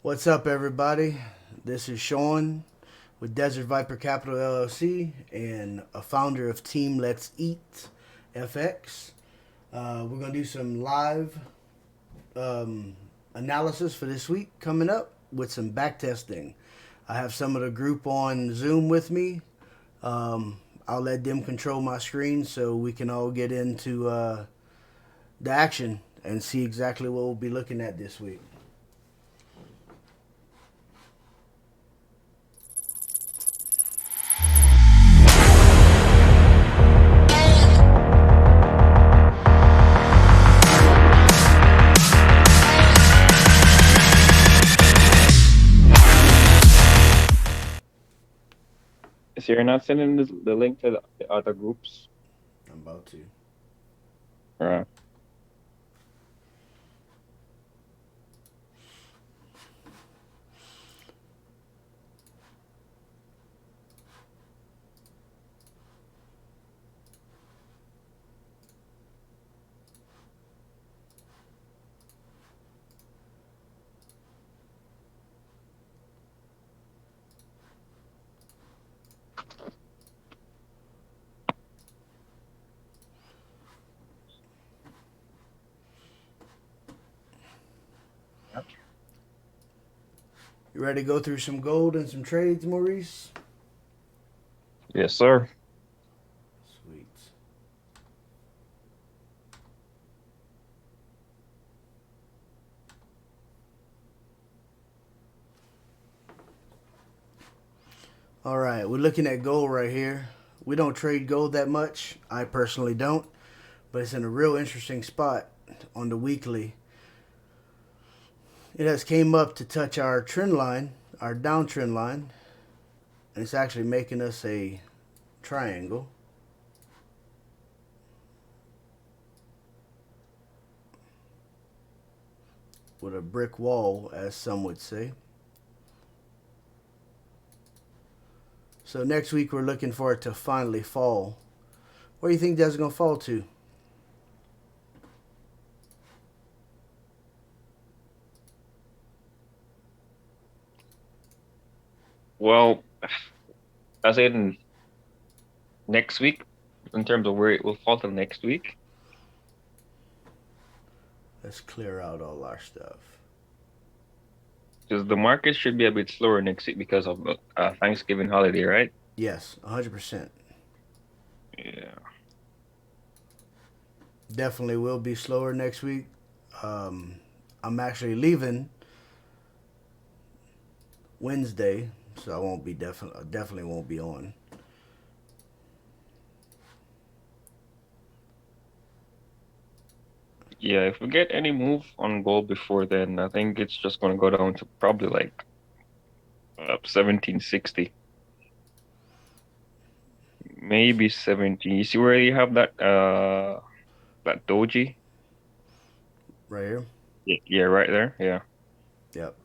What's up, everybody? This is Shawn with Desert Viper Capital LLC and a founder of TeamLetsEatFX. We're going to do some live analysis for this week coming up with some back testing. I have some of the group on Zoom with me. I'll let them control my screen so we can all get into the action and see exactly what we'll be looking at this week. So you're not sending the link to the other groups? I'm about to. Right. You ready to go through some gold and some trades, Maurice? Yes, sir. Sweet. All right, we're looking at gold right here. We don't trade gold that much. I personally don't, but it's in a real interesting spot on the weekly. It has came up to touch our trend line, our downtrend line, and it's actually making us a triangle. With a brick wall, as some would say. So next week we're looking for it to finally fall. Where do you think that's going to fall to? Well, as in next week, in terms of where it will fall till next week. Let's clear out all our stuff. Because the market should be a bit slower next week because of the Thanksgiving holiday, right? Yes, 100%. Yeah. Definitely will be slower next week. I'm actually leaving Wednesday, so I won't be definitely won't be on. Yeah, if we get any move on gold before then, I think it's just going to go down to probably like 1760. Maybe 70. You see where you have that doji? Right here. Yeah, right there. Yeah. Yep.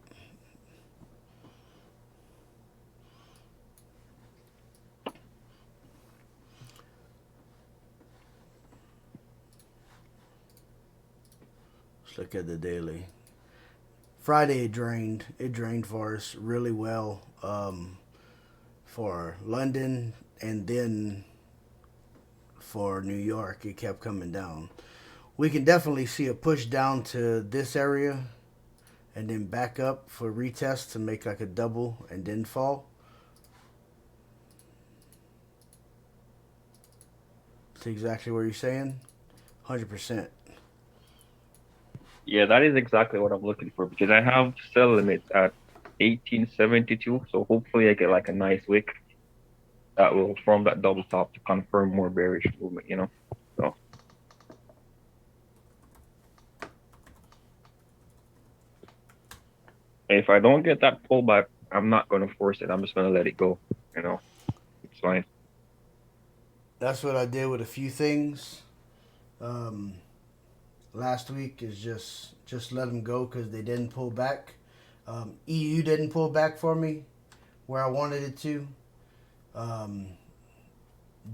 Let's look at the daily. Friday it drained. It drained for us really well for London, and then for New York it kept coming down. We can definitely see a push down to this area and then back up for retest to make like a double and then fall. That's exactly what you're saying. 100%. Yeah, that is exactly what I'm looking for because I have sell limits at 1872. So hopefully I get like a nice wick that will form that double top to confirm more bearish movement. So if I don't get that pullback, I'm not going to force it. I'm just going to let it go. It's fine. That's what I did with a few things. Last week is just let them go because they didn't pull back. EU didn't pull back for me where I wanted it to. Um,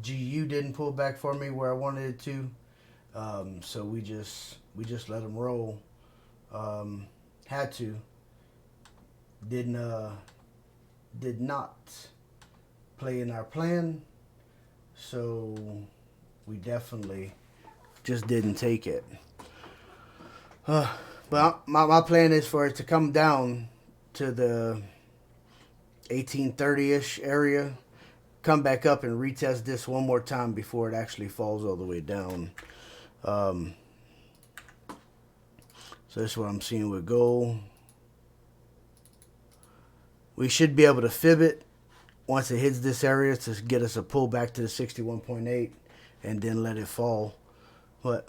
GU didn't pull back for me where I wanted it to. So we just let them roll. Had to. did not play in our plan, so we definitely just didn't take it. But my plan is for it to come down to the 1830-ish area, come back up and retest this one more time before it actually falls all the way down. So that's what I'm seeing with gold. We should be able to fib it once it hits this area to get us a pull back to the 61.8 and then let it fall. But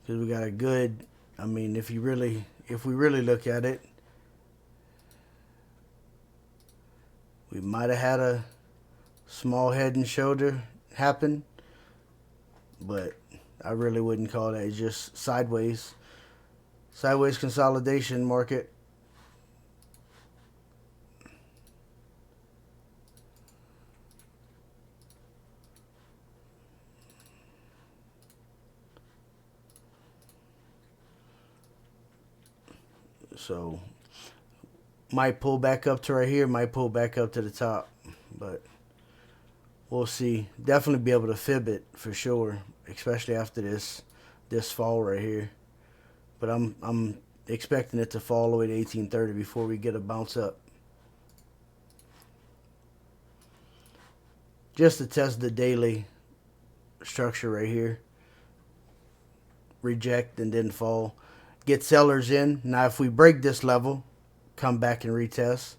because we got a good, I mean, if we really look at it, we might have had a small head and shoulder happen, but I really wouldn't call that. It's just sideways consolidation market. So might pull back up to right here, might pull back up to the top, but we'll see. Definitely be able to fib it for sure, especially after this fall right here. But I'm expecting it to fall all the way to 1830 before we get a bounce up. Just to test the daily structure right here. Reject and then fall. Get sellers in. Now if we break this level, come back and retest.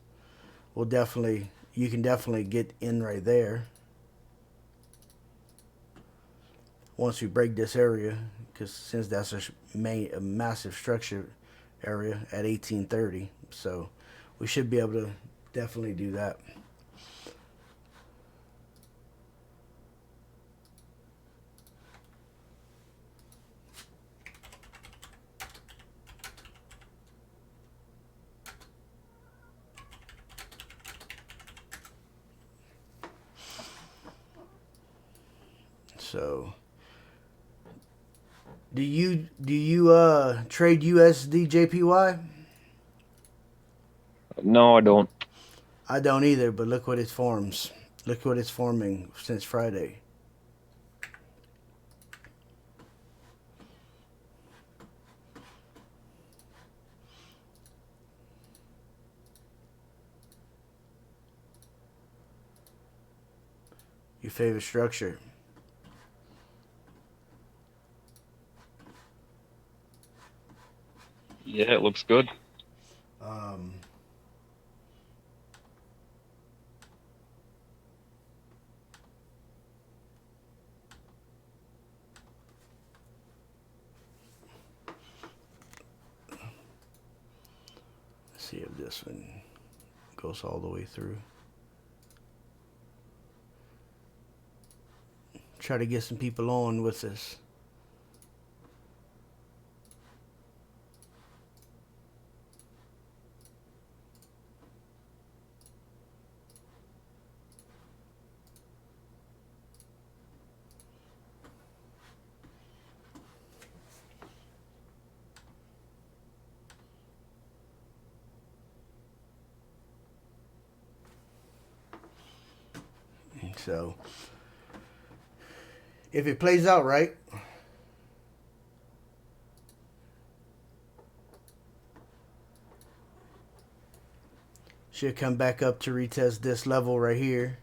You can definitely get in right there. Once we break this area, because since that's a massive structure area at 1830, so we should be able to definitely do that. So do you trade USD JPY? No, I don't. I don't either, but look what it forms. Look what it's forming since Friday. Your favorite structure? Yeah, it looks good. Let's see if this one goes all the way through. Try to get some people on with this. So if it plays out right, should come back up to retest this level right here.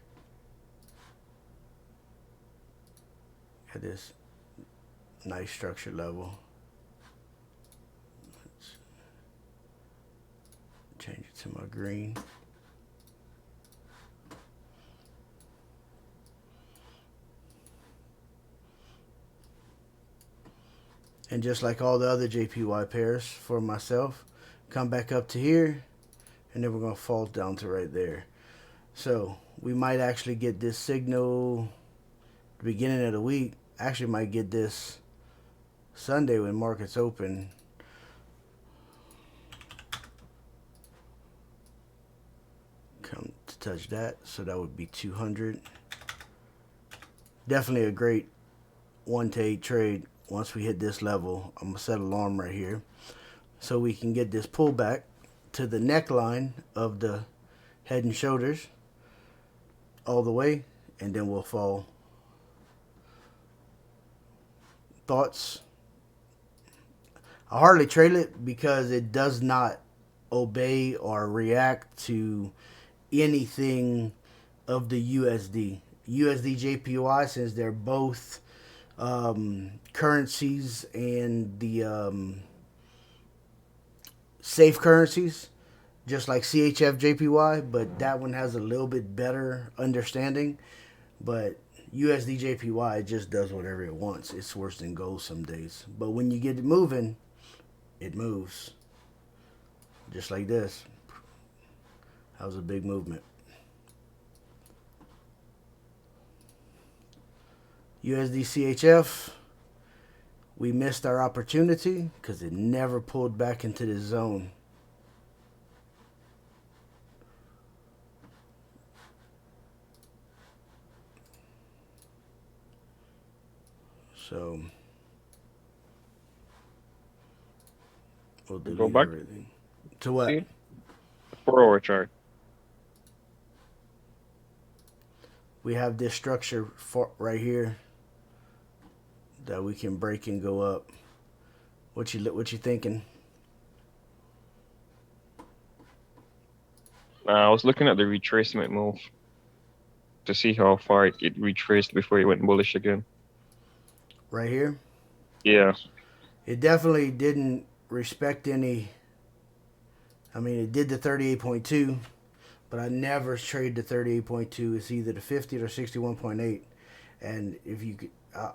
At this nice structure level. Let's change it to my green. And just like all the other JPY pairs for myself, come back up to here, and then we're going to fall down to right there. So we might actually get this signal the beginning of the week. Actually might get this Sunday when markets open. Come to touch that, so that would be 200. Definitely a great 1 to 8 trade. Once we hit this level, I'm gonna set an alarm right here. so we can get this pullback to the neckline of the Head and Shoulders all the way, and then we'll fall. Thoughts? I hardly trail it because it does not obey or react to anything of the USD. USD JPY, since they're both currencies and the safe currencies, just like CHF JPY, but that one has a little bit better understanding. But USD JPY just does whatever it wants. It's worse than gold some days. But when you get it moving, it moves. Just like this. That was a big movement. USD CHF, we missed our opportunity because it never pulled back into the zone. So we'll delete Go back. everything. To what? See? 4-hour chart. We have this structure for right here that we can break and go up. What you thinking? I was looking at the retracement move to see how far it retraced before it went bullish again. Right here? Yeah. It definitely didn't respect any. I mean, it did the 38.2, but I never trade the 38.2. It's either the 50 or 61.8. And if you could,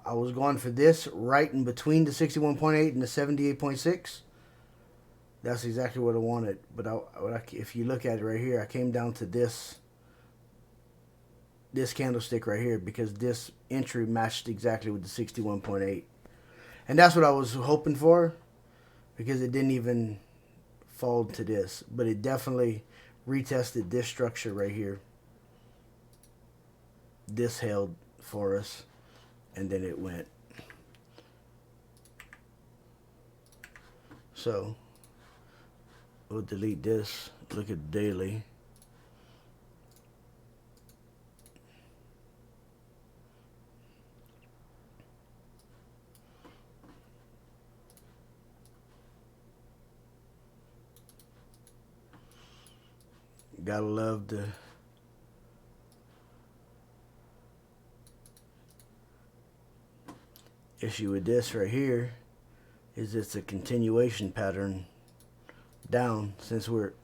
I was going for this right in between the 61.8 and the 78.6. That's exactly what I wanted. But if you look at it right here, I came down to this candlestick right here because this entry matched exactly with the 61.8. And that's what I was hoping for because it didn't even fall to this. But it definitely retested this structure right here. This held for us. And then it went. So we'll delete this. Look at daily. Gotta love the issue with this right here is it's a continuation pattern down since we're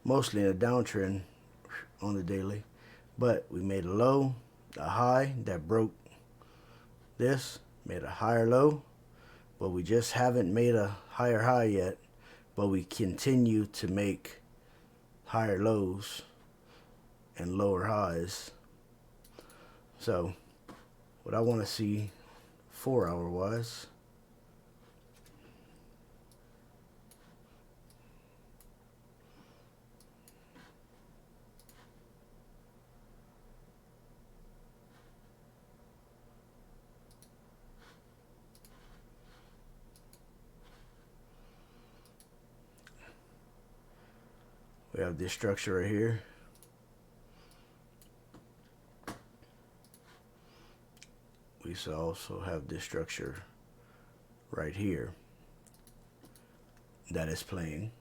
mostly in a downtrend on the daily. But we made a low, a high that broke this, made a higher low, but we just haven't made a higher high yet. But we continue to make higher lows and lower highs. So what I want to see 4-hour wise, we have this structure right here. We also have this structure right here that is playing.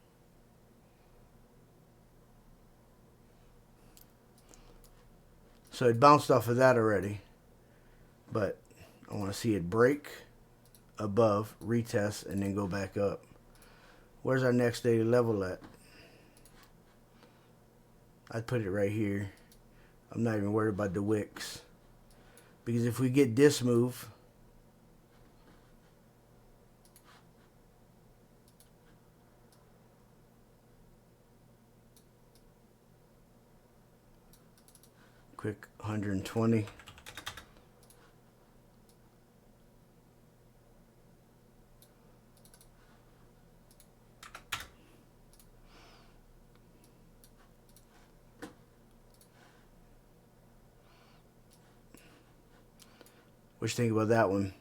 So it bounced off of that already, but I want to see it break above, retest, and then go back up. Where's our next daily level at? I'd put it right here. I'm not even worried about the wicks. Because if we get this move, quick 120. What you think about that one?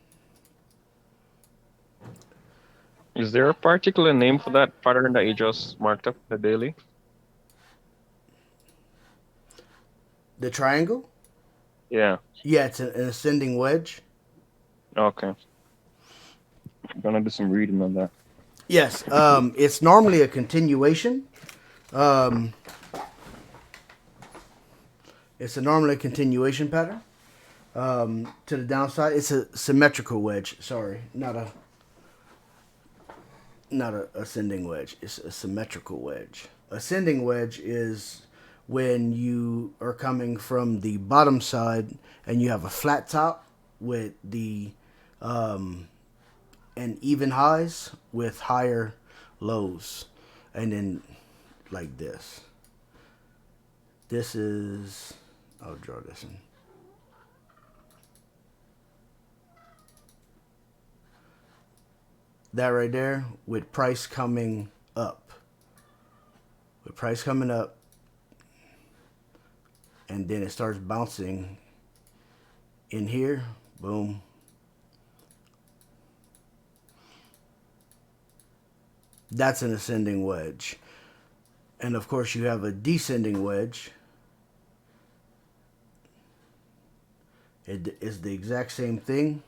Is there a particular name for that pattern that you just marked up the daily? The triangle? Yeah. Yeah, it's an ascending wedge. Okay. I'm gonna do some reading on that. Yes, it's normally a continuation. Um, it's a normally a continuation pattern. To the downside, it's a symmetrical wedge. Sorry, not a ascending wedge. It's a symmetrical wedge. Ascending wedge is when you are coming from the bottom side and you have a flat top with the and even highs with higher lows, and then like this. This is, I'll draw this in. That right there with price coming up. With price coming up, and then it starts bouncing in here. Boom. That's an ascending wedge. And of course, you have a descending wedge. It is the exact same thing,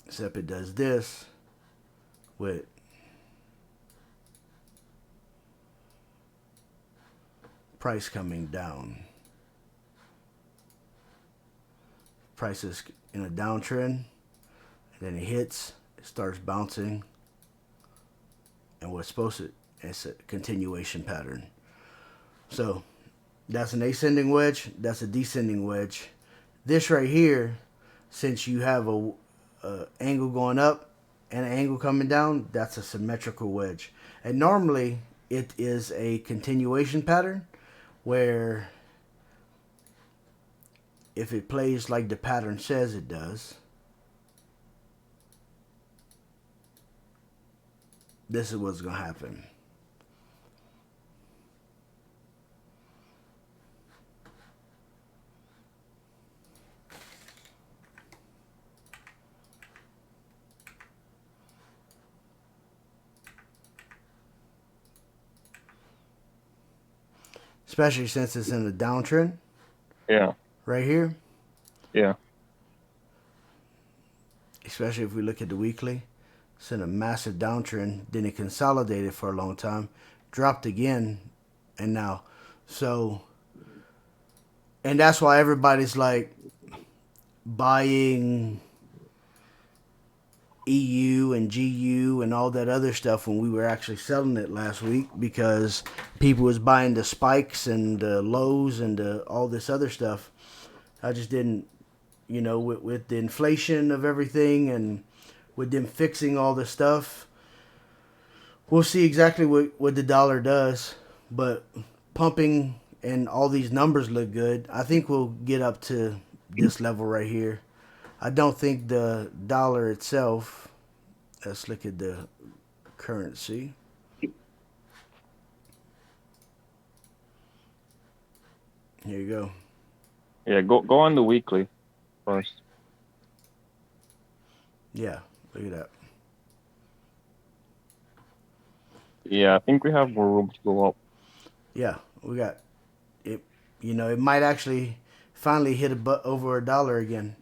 except it does this with price coming down. Price is in a downtrend, and then it hits, it starts bouncing, and what's supposed to, it's a continuation pattern. So that's an ascending wedge, that's a descending wedge. This right here, since you have a angle going up and an angle coming down, that's a symmetrical wedge. And normally it is a continuation pattern where if it plays like the pattern says it does, this is what's going to happen. Especially since it's in a downtrend. Yeah. Right here. Yeah. Especially if we look at the weekly. It's in a massive downtrend. Then it consolidated for a long time. Dropped again. And now. So. And that's why everybody's like buying EU and GU and all that other stuff when we were actually selling it last week, because people was buying the spikes and the lows and all this other stuff. I just didn't, with the inflation of everything and with them fixing all the stuff, we'll see exactly what the dollar does. But pumping and all these numbers look good. I think we'll get up to this level right here. I don't think the dollar itself. Let's look at the currency. Here you go. Yeah, go on the weekly first. Yeah, look at that. Yeah, I think we have more room to go up. Yeah, we got it. It might actually finally hit over $1 again.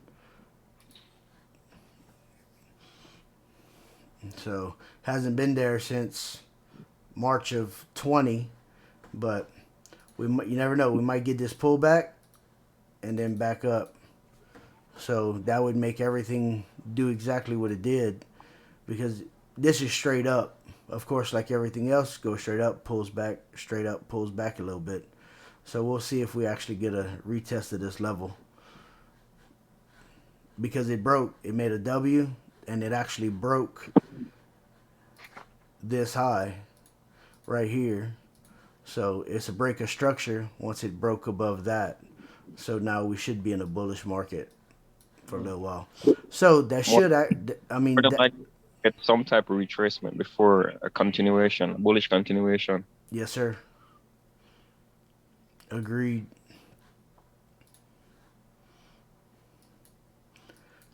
So hasn't been there since March of 20, but you never know. We might get this pullback and then back up. So that would make everything do exactly what it did, because this is straight up. Of course, like everything else, goes straight up, pulls back, straight up, pulls back a little bit. So we'll see if we actually get a retest of this level, because it broke. It made a W, and it actually broke this high right here. So it's a break of structure once it broke above that. So now we should be in a bullish market for a little while. So that More should, I mean, than like get some type of retracement before a continuation, bullish continuation. yes, sir. Agreed.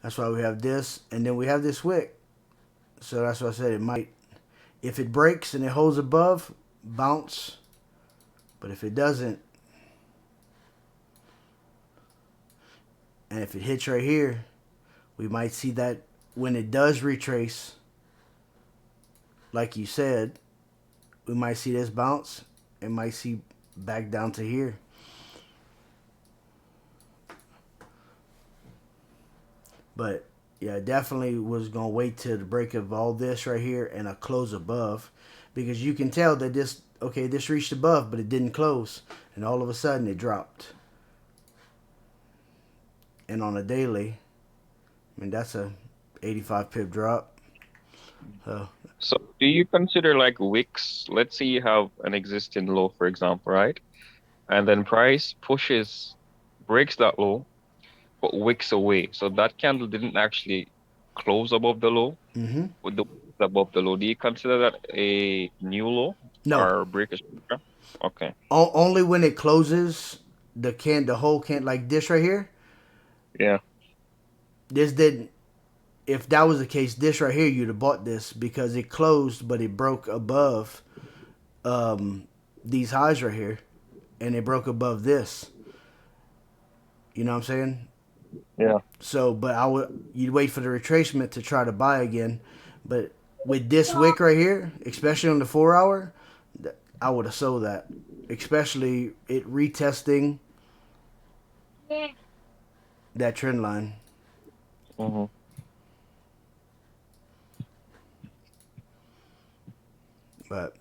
That's why we have this, and then we have this wick. So that's why I said it might, if it breaks and it holds above, bounce. But if it doesn't, and if it hits right here, we might see that when it does retrace, like you said, we might see this bounce and might see back down to here. But yeah, definitely was gonna wait till the break of all this right here and a close above, because you can tell that this reached above, but it didn't close, and all of a sudden it dropped. And on a daily, I mean that's a 85 pip drop. So do you consider like wicks? Let's say you have an existing low, for example, right? And then price breaks that low, but wicks away. So that candle didn't actually close above the low Mm-hmm. with the wicks above the low. Do you consider that a new low No, or break a structure? Okay. only when it closes the whole can like this right here. Yeah. This didn't. If that was the case, this right here you'd have bought this because it closed, but it broke above these highs right here, and it broke above this. You know what I'm saying? Yeah. So, but you'd wait for the retracement to try to buy again. But with this wick right here, especially on the 4 hour, I would have sold that. Especially it retesting that trend line. Mm-hmm. But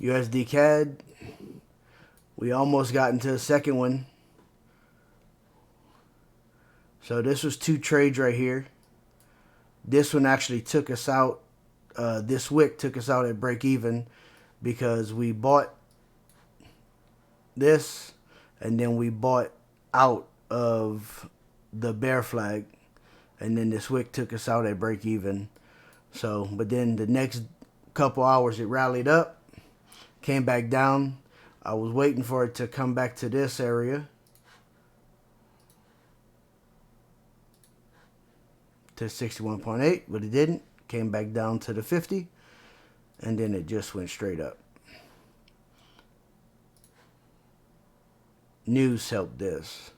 USD Cad, we almost got into the second one. So this was 2 trades right here. This one actually took us out. This wick took us out at break even because we bought this and then we bought out of the bear flag, and then this wick took us out at break even. So, but then the next couple hours it rallied up, came back down. I was waiting for it to come back to this area to 61.8, but it didn't. Came back down to the 50, and then it just went straight up. News helped this.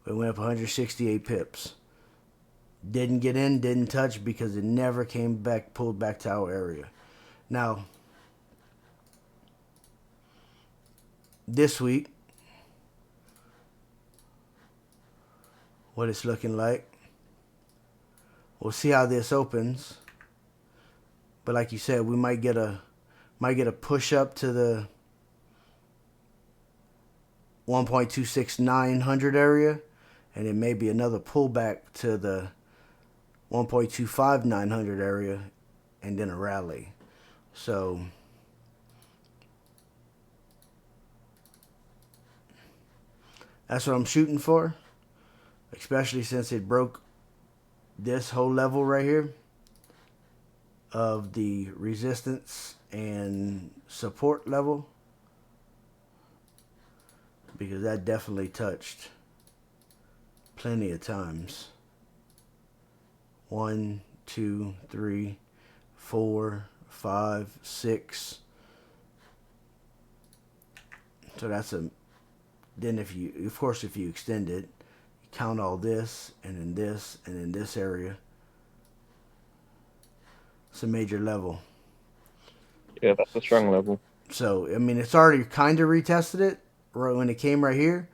It went up 168 pips. Didn't get in, didn't touch because it never came back, pulled back to our area. Now, this week, what it's looking like. We'll see how this opens. But like you said, we might get a push up to the 1.26900 area, and it may be another pullback to the 1.25900 area, and then a rally. So that's what I'm shooting for, especially since it broke this whole level right here of the resistance and support level, because that definitely touched plenty of times. 1, 2, 3, 4, 5, 6. So that's a. Then if you extend it, you count all this and then this and then this area. It's a major level. Yeah, that's a strong level. So I mean, it's already kind of retested it right when it came right here.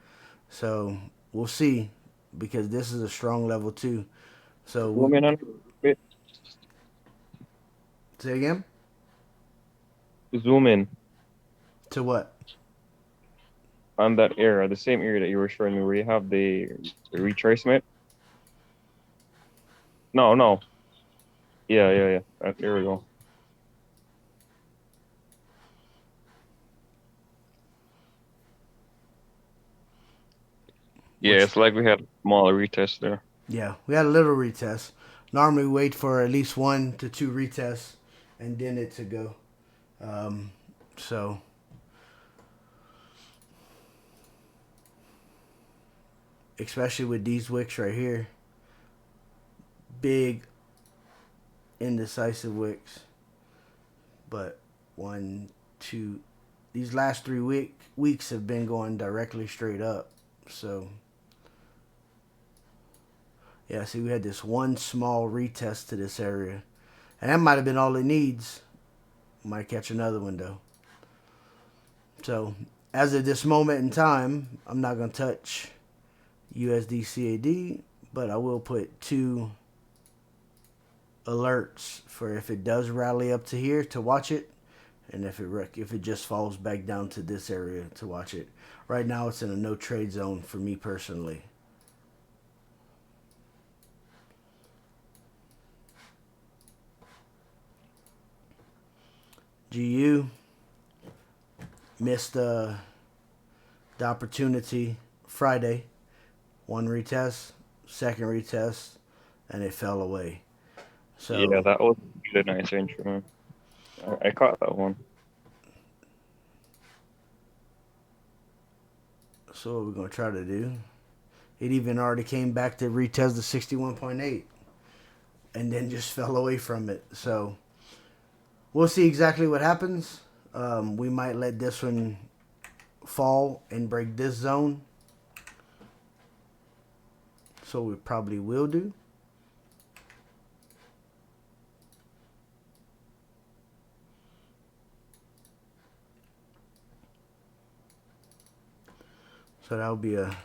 So we'll see, because this is a strong level too. So Zoom in on a bit. say again. Zoom in To what? on that area, the same area that you were showing me where you have the retracement. No, no. Yeah, yeah, yeah. There we go. Yeah, Which it's like we had a smaller retest there. Yeah, we had a little retest. Normally we wait for at least 1 to 2 retests and then it to go. So especially with these wicks right here, big indecisive wicks. But one, two, these last 3 weeks have been going directly straight up. So yeah, see, we had this one small retest to this area, and that might have been all it needs. Might catch another one though. So as of this moment in time, I'm not gonna touch USD CAD, but I will put 2 alerts for if it does rally up to here to watch it, and if it just falls back down to this area to watch it. Right now it's in a no trade zone for me personally. GU missed the opportunity Friday. One retest, second retest, and it fell away. So Yeah, that was a really nice entry, man. I caught that one. So what we're gonna try to do? It even already came back to retest the 61.8, and then just fell away from it. So we'll see exactly what happens. We might let this one fall and break this zone. So we probably will do. So that'll be a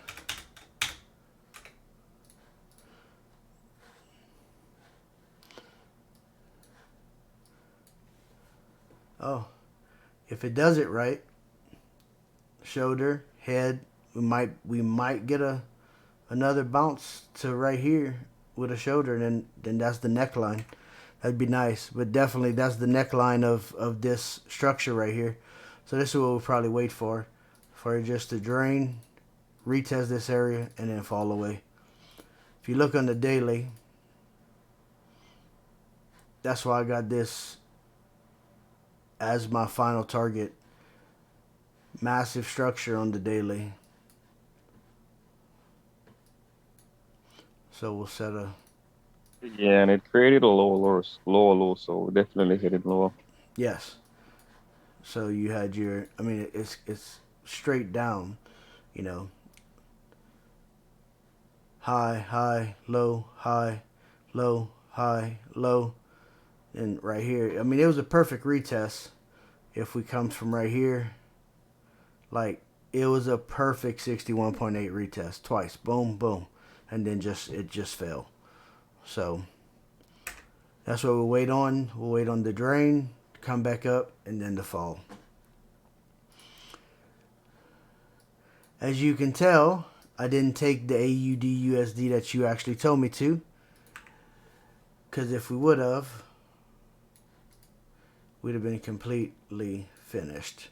if it does it right, shoulder, head, we might get another bounce to right here with a shoulder, and then that's the neckline. That'd be nice, but definitely that's the neckline of this structure right here. So this is what we'll probably wait for it just to drain, retest this area, and then fall away. If you look on the daily, that's why I got this as my final target. Massive structure on the daily. So we'll set a... Yeah, and it created a lower low, so we definitely hit it lower. Yes. So you had your... I mean, it's straight down, you know. High, low, high, low, high, low. And right here, I mean, it was a perfect retest. If we come from right here, like, it was a perfect 61.8 retest. Twice. Boom, boom. And then it just fell. So that's what we'll wait on. We'll wait on the drain, come back up, and then the fall. As you can tell, I didn't take the AUD USD that you actually told me to. Because if we would have, we'd have been completely finished.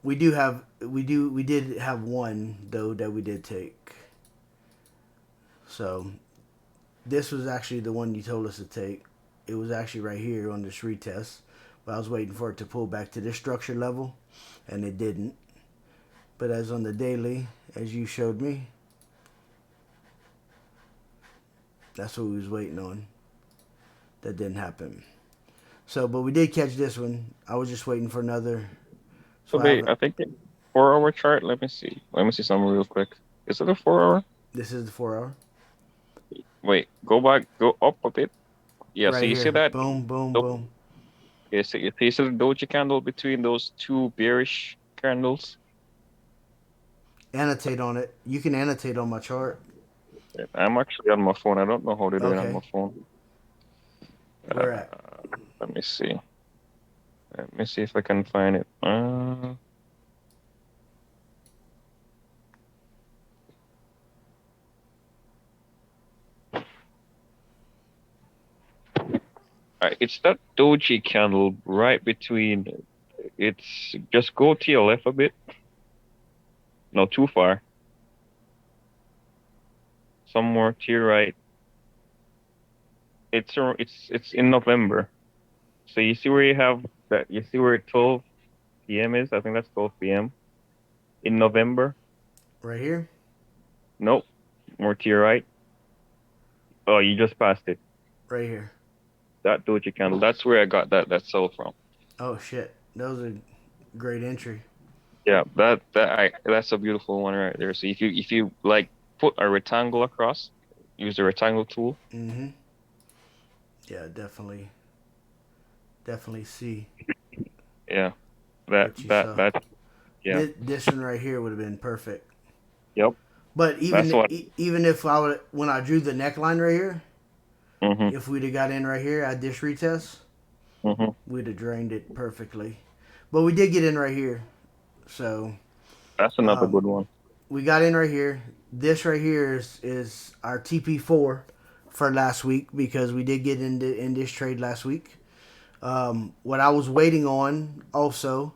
We did have one though that we did take. So this was actually the one you told us to take. It was actually right here on this retest, but I was waiting for it to pull back to this structure level, and it didn't. But as on the daily, as you showed me, that's what we was waiting on. That didn't happen. So, but we did catch this one. I was just waiting for another. So Okay, I think it 4 hour chart. Let me see. Let me see something real quick. Is it a 4 hour? This is the 4 hour. Wait, go back, go up a bit. Yeah, so Right you see here. that? Boom, boom, boom. Yeah, so you see the doji candle between those two bearish candles? Annotate on it. You can annotate on my chart. Yeah, I'm actually on my phone. I don't know how they're doing on my Okay. phone. Where at? Let me see. Let me see if I can find it. It's that doji candle right between. It's just go to your left a bit. No, too far. Some more to your right. It's in November. So you see where you have that. You see where 12 p.m. is. I think that's 12 p.m. in November. Right here? Nope, more to your right. Oh, you just passed it. right here. That Doji candle. That's where I got that soul from. Oh shit, that was a great entry. Yeah, that's a beautiful one right there. So if you like put a rectangle across, use the rectangle tool. Mm-hmm. Yeah, definitely see Yeah, that what you that saw. that yeah. This one right here would have been perfect. Yep. But That's what. even if I would, when I drew the neckline right here, Mhm. if we'd have got in right here at this retest, Mhm. we'd have drained it perfectly. But we did get in right here, so That's another um, good one. we got in right here. This right here is our TP4 for last week because we did get in this trade last week. What I was waiting on also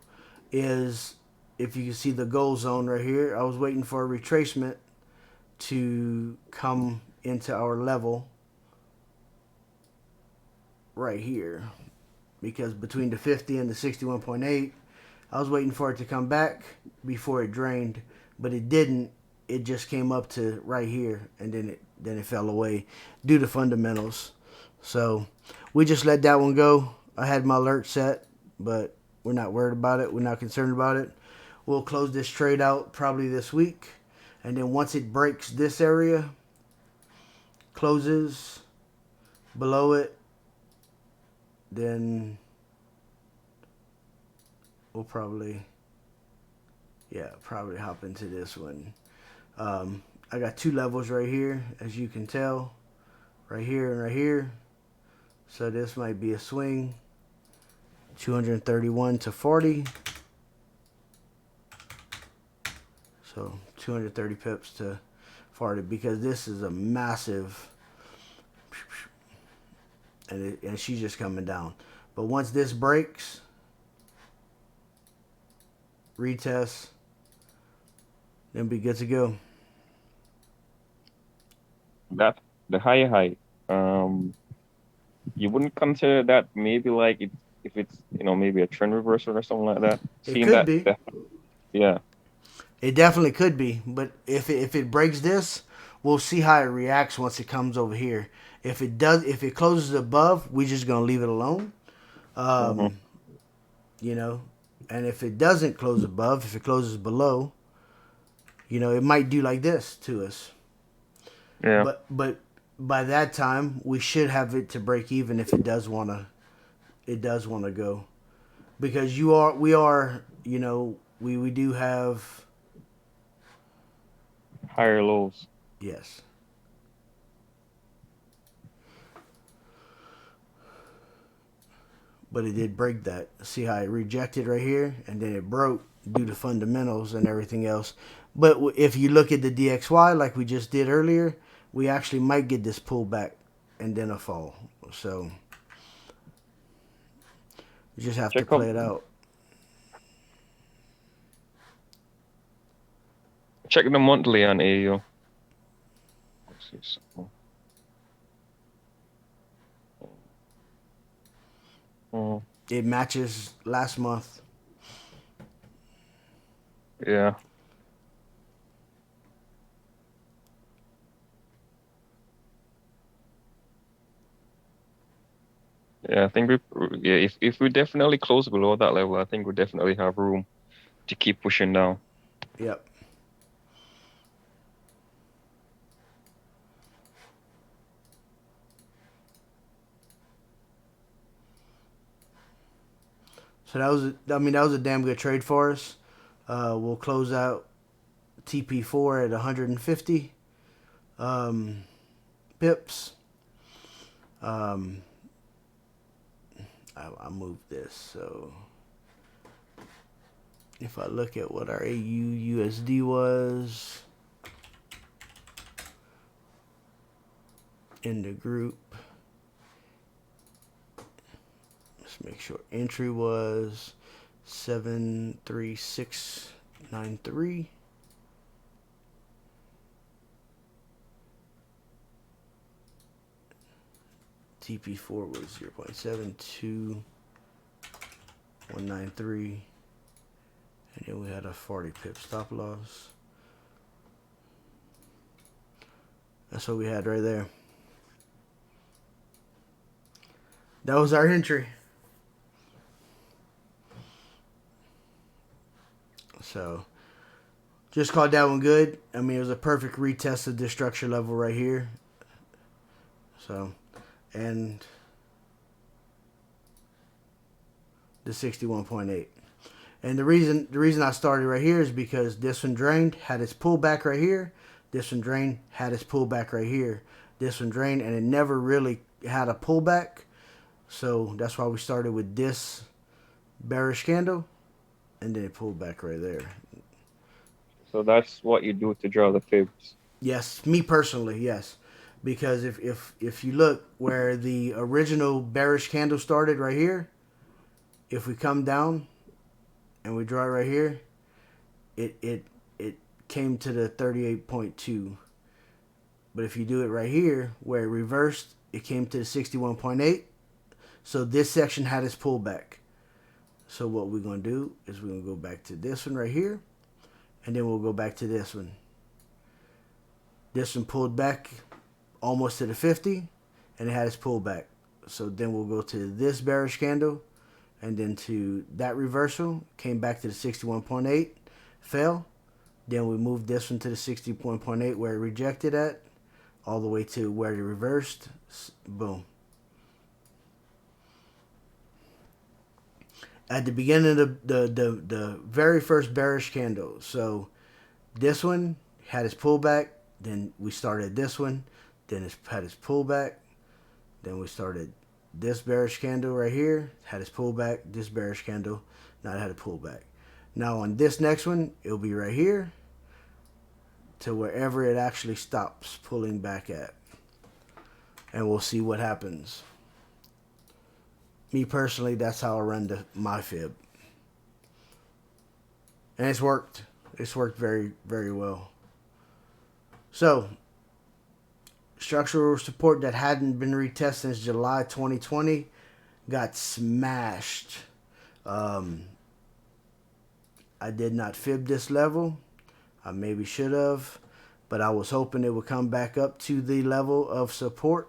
is, if you can see the goal zone right here, I was waiting for a retracement to come into our level right here, because between the 50 and the 61.8, I was waiting for it to come back before it drained, but it didn't. It just came up to right here, and then it fell away due to fundamentals. So we just let that one go. I had my alert set, but we're not worried about it. We're not concerned about it. We'll close this trade out probably this week, and then once it breaks this area, closes below it, then we'll probably hop into this one. I got two levels right here, as you can tell, right here and right here. So this might be a swing, 231 to 40. So 230 pips to 40, because this is a massive, and she's just coming down. But once this breaks, retest, then be good to go. That the higher height. You wouldn't consider that maybe like it's if it's maybe a trend reversal or something like that. It Seeing could that, be. yeah. It definitely could be. But if it breaks this, we'll see how it reacts once it comes over here. If it closes above, we're just gonna leave it alone. Hmm. Um, you know, and if it doesn't close above, if it closes below, it might do like this to us. Yeah. But by that time, we should have it to break even if it does wanna go, because we do have, Higher lows. yes. But it did break that. See how it rejected right here, and then it broke due to fundamentals and everything else. But if you look at the DXY like we just did earlier, we actually might get this pullback and then a fall. So you just have to Check up play it out. check the monthly on AU. Let's see something. Mm, It matches last month. yeah. Yeah, I think if we definitely close below that level, I think we definitely have room to keep pushing down. Yep. So that was a damn good trade for us. We'll close out TP4 at 150 pips. Um, I moved this, so if I look at what our AUUSD was in the group, let's make sure entry was 73693. TP4 was 0.72193. And then we had a 40 pip stop loss. That's what we had right there. That was our entry. So, just called that one good. I mean, it was a perfect retest of this structure level right here. So, and the 61.8. And the reason I started right here is because this one drained, had its pullback right here. This one drained, had its pullback right here. This one drained, and it never really had a pullback. So that's why we started with this bearish candle, and then it pulled back right there. So that's what you do to draw the fibs. Yes, me personally, yes. Because if you look where the original bearish candle started right here, if we come down and we draw it right here, it came to the 38.2. But if you do it right here where it reversed, it came to the 61.8. So this section had its pullback. So what we're going to do is we're going to go back to this one right here, and then we'll go back to this one. This one pulled back almost to the 50, and it had its pullback. So then we'll go to this bearish candle, and then to that reversal, came back to the 61.8, fell. Then we moved this one to the 60.8 where it rejected at, all the way to where it reversed. Boom. At the beginning of the very first bearish candle. So this one had its pullback. Then we started this one. Then it had its pullback. Then we started this bearish candle right here. Had its pullback. This bearish candle. Now it had a pullback. Now on this next one, it'll be right here to wherever it actually stops pulling back at. And we'll see what happens. Me personally, that's how I run my fib. And it's worked. It's worked very, very well. So, structural support that hadn't been retested since July 2020 got smashed. I did not fib this level. I maybe should have. But I was hoping it would come back up to the level of support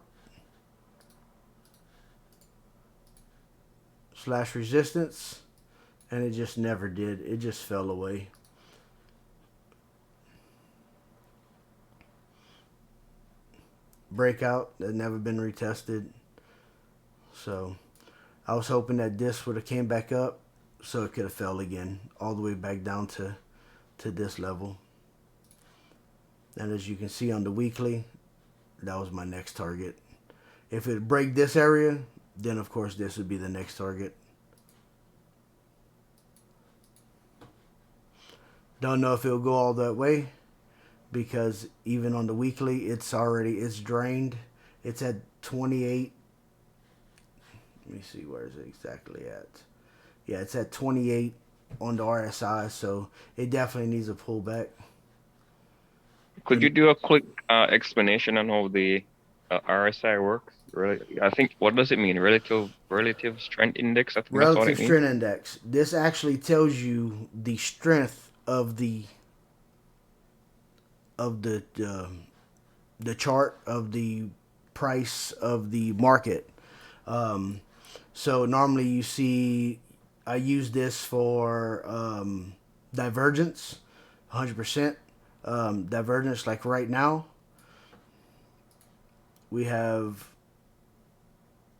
/ resistance, and it just never did. It just fell away. Breakout that never been retested. So I was hoping that this would have came back up so it could have fell again all the way back down to this level. And as you can see on the weekly, that was my next target. If it break this area, then of course this would be the next target. Don't know if it'll go all that way, because even on the weekly, it's drained. It's at 28. Let me see, where is it exactly at? Yeah, it's at 28 on the RSI, so it definitely needs a pullback. Could you do a quick explanation on how the RSI works? Really, I think, what does it mean? Relative strength index. I think that's what it Relative means. strength index. This actually tells you the strength of the chart, of the price of the market. So normally you see, I use this for divergence, 100%. Divergence, like right now, we have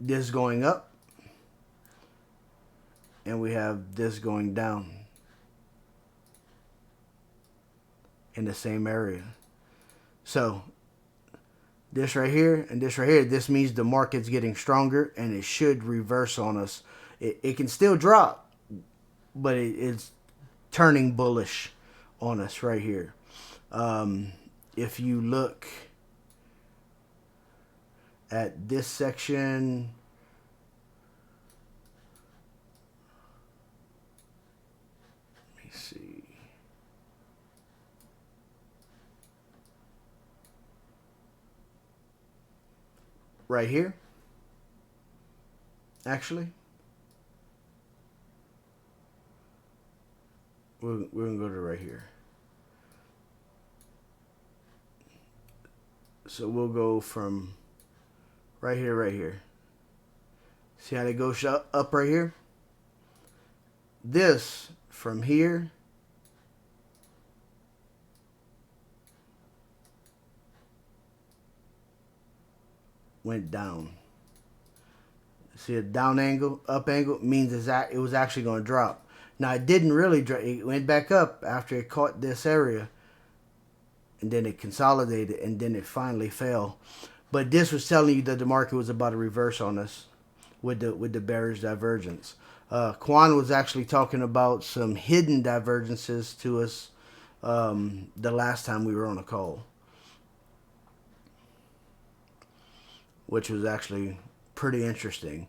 this going up, and we have this going down in the same area. So this right here and this right here, this means the market's getting stronger, and it should reverse on us. It can still drop, but it's turning bullish on us right here. If you look at this section, let me see. Right here, actually, we're gonna go to right here. So we'll go from right here, See how they go up right here? This from here went down. See a down angle, up angle means it was actually going to drop. Now it didn't really drop. It went back up after it caught this area, and then it consolidated, and then it finally fell. But this was telling you that the market was about to reverse on us with the bearish divergence. Quan was actually talking about some hidden divergences to us the last time we were on a call, which was actually pretty interesting.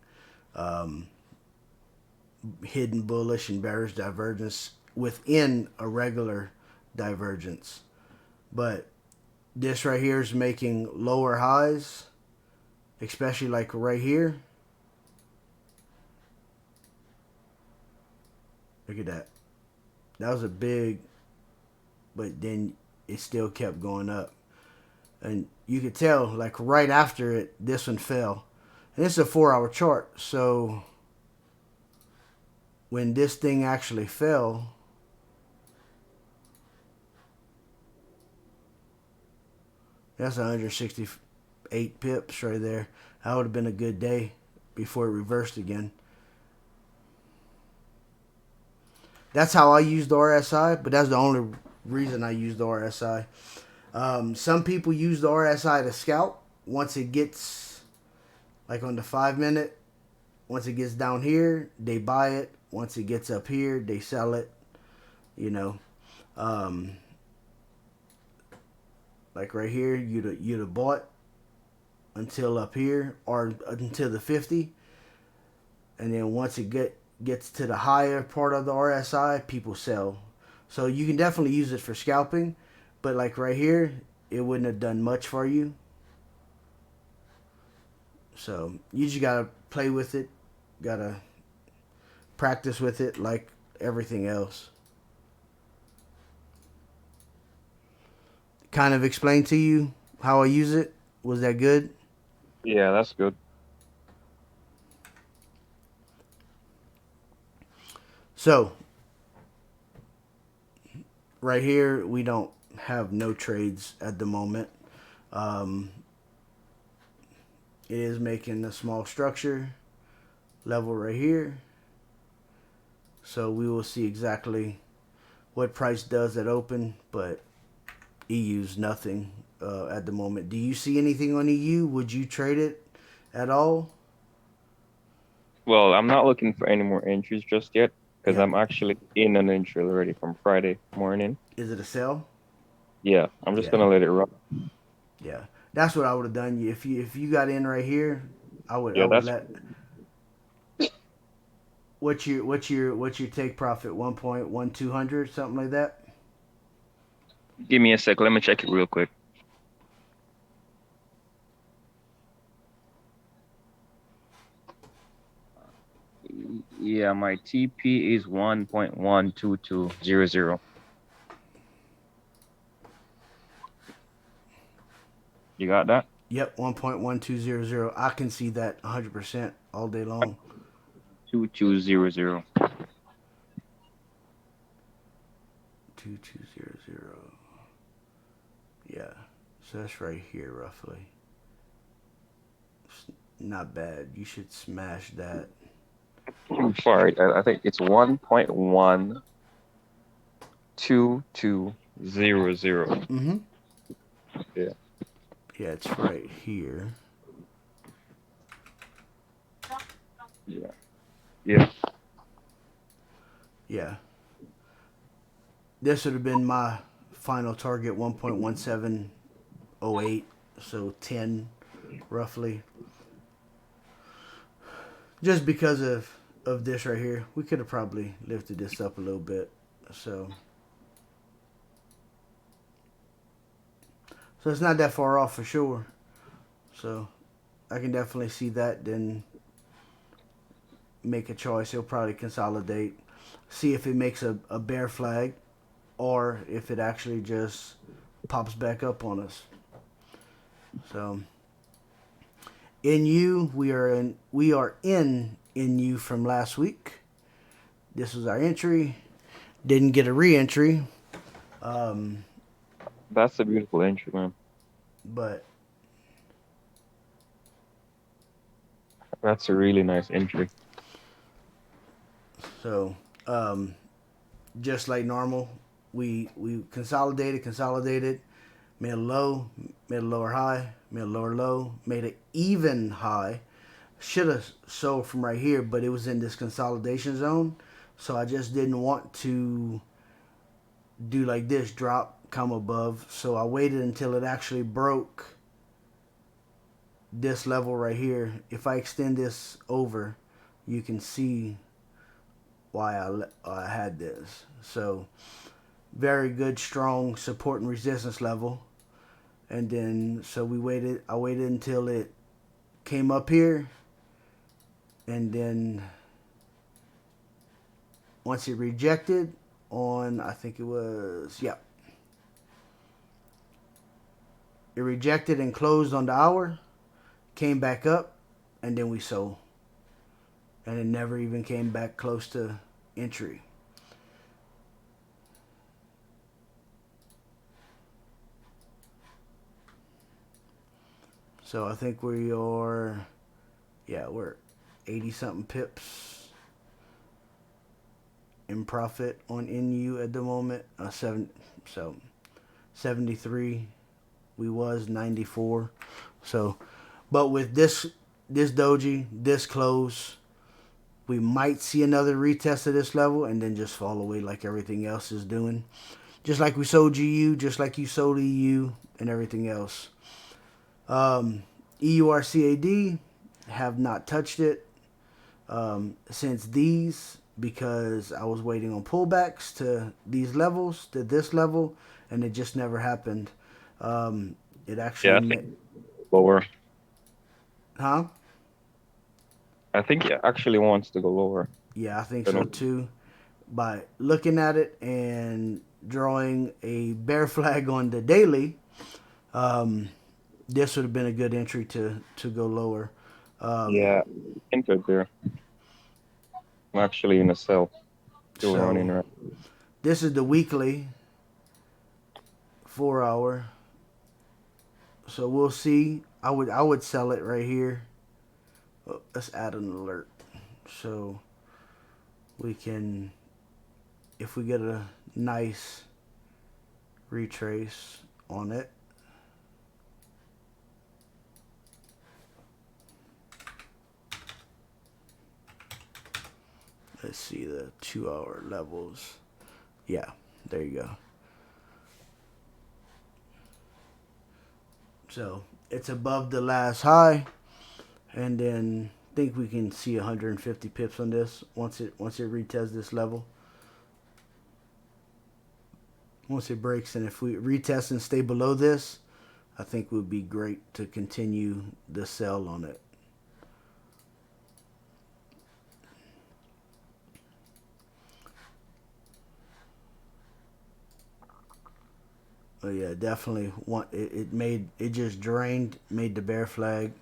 Hidden bullish and bearish divergence within a regular divergence. But this right here is making lower highs, especially like right here. Look at that. That was a big, but then it still kept going up. And you could tell, like right after it, this one fell. And this is a 4-hour chart, so when this thing actually fell, that's 168 pips right there. That would have been a good day before it reversed again. That's how I use the RSI, but that's the only reason I use the RSI. Some people use the RSI to scalp once it gets, like on the 5-minute, once it gets down here, they buy it. Once it gets up here, they sell it, you know. Like right here, you'd have bought until up here, or until the 50. And then once it gets to the higher part of the RSI, people sell. So you can definitely use it for scalping, but like right here, it wouldn't have done much for you. So you just gotta play with it, gotta practice with it like everything else. Kind of explain to you how I use it. Was that good? Yeah, that's good. So right here, we don't have no trades at the moment. It is making a small structure level right here. So we will see exactly what price does at open, but EU's nothing at the moment. Do you see anything on EU? Would you trade it at all? Well, I'm not looking for any more entries just yet because Yeah. I'm actually in an entry already from Friday morning. Is it a sell? Yeah, I'm just Yeah. gonna let it run. Yeah. That's what I would have done. If you got in right here, I would Yeah, that's let. What's your take profit? 1.1200, something like that. Give me a sec. Let me check it real quick. Yeah, my TP is 1.12200. You got that? Yep, 1.1200. I can see that 100% all day long. 2200. 2200. Yeah, so that's right here roughly. It's not bad. You should smash that. I'm sorry. I think it's 1.12200. Mm-hmm. Yeah. Yeah, it's right here. Yeah. Yeah. Yeah. This would have been my final target, 1.1708, so 10 roughly. Just because of this right here, we could have probably lifted this up a little bit. So it's not that far off for sure. So I can definitely see that. Then make a choice. He'll probably consolidate, see if it makes a bear flag, or if it actually just pops back up on us. So NU, we are in NU from last week. This was our entry. Didn't get a re-entry, That's a beautiful entry, man. but That's a really nice entry. so just like normal, we consolidated, made a low, made a lower high, made a lower low, made an even high. Should have sold from right here, but it was in this consolidation zone, so I just didn't want to do like this, drop, come above. So I waited until it actually broke this level right here. If I extend this over, you can see why I had this. So very good, strong support and resistance level. And then so I waited until it came up here, and then once it rejected on, I think it was, yeah, it rejected and closed on the hour, came back up, and then we sold, and it never even came back close to entry. So I think we are, yeah, we're 80 something pips in profit on NU at the moment. So 73. We was 94. So, but with this doji, this close, we might see another retest of this level and then just fall away like everything else is doing. Just like we sold GU, just like you sold EU and everything else. EURCAD have not touched it since these, because I was waiting on pullbacks to these levels, to this level, and it just never happened. It Yeah, actually I think lower. huh? I think it actually wants to go lower. Yeah, I think You so know? too. By looking at it and drawing a bear flag on the daily, um, this would have been a good entry to go lower. Um, Yeah, entered there. I'm actually in a cell, still so running around. this is the weekly 4 hour. So we'll see. I would sell it right here. Oh, let's add an alert so we can, if we get a nice retrace on it. Let's see the 2 hour levels. Yeah, there you go. So it's above the last high, and then I think we can see 150 pips on this once it retests this level. Once it breaks, and if we retest and stay below this, I think would be great to continue the sell on it. Oh yeah, definitely want it. It just drained, made the bear flag,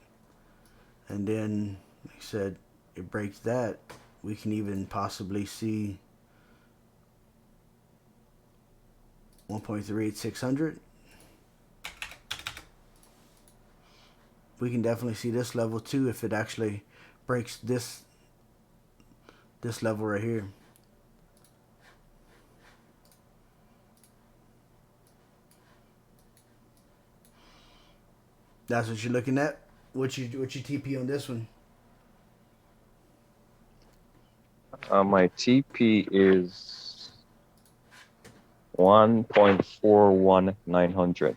and then like I said, it breaks that. We can even possibly see 1.38600. We can definitely see this level too if it actually breaks this level right here. That's what you're looking at. What's your TP on this one? My TP is 1.41900.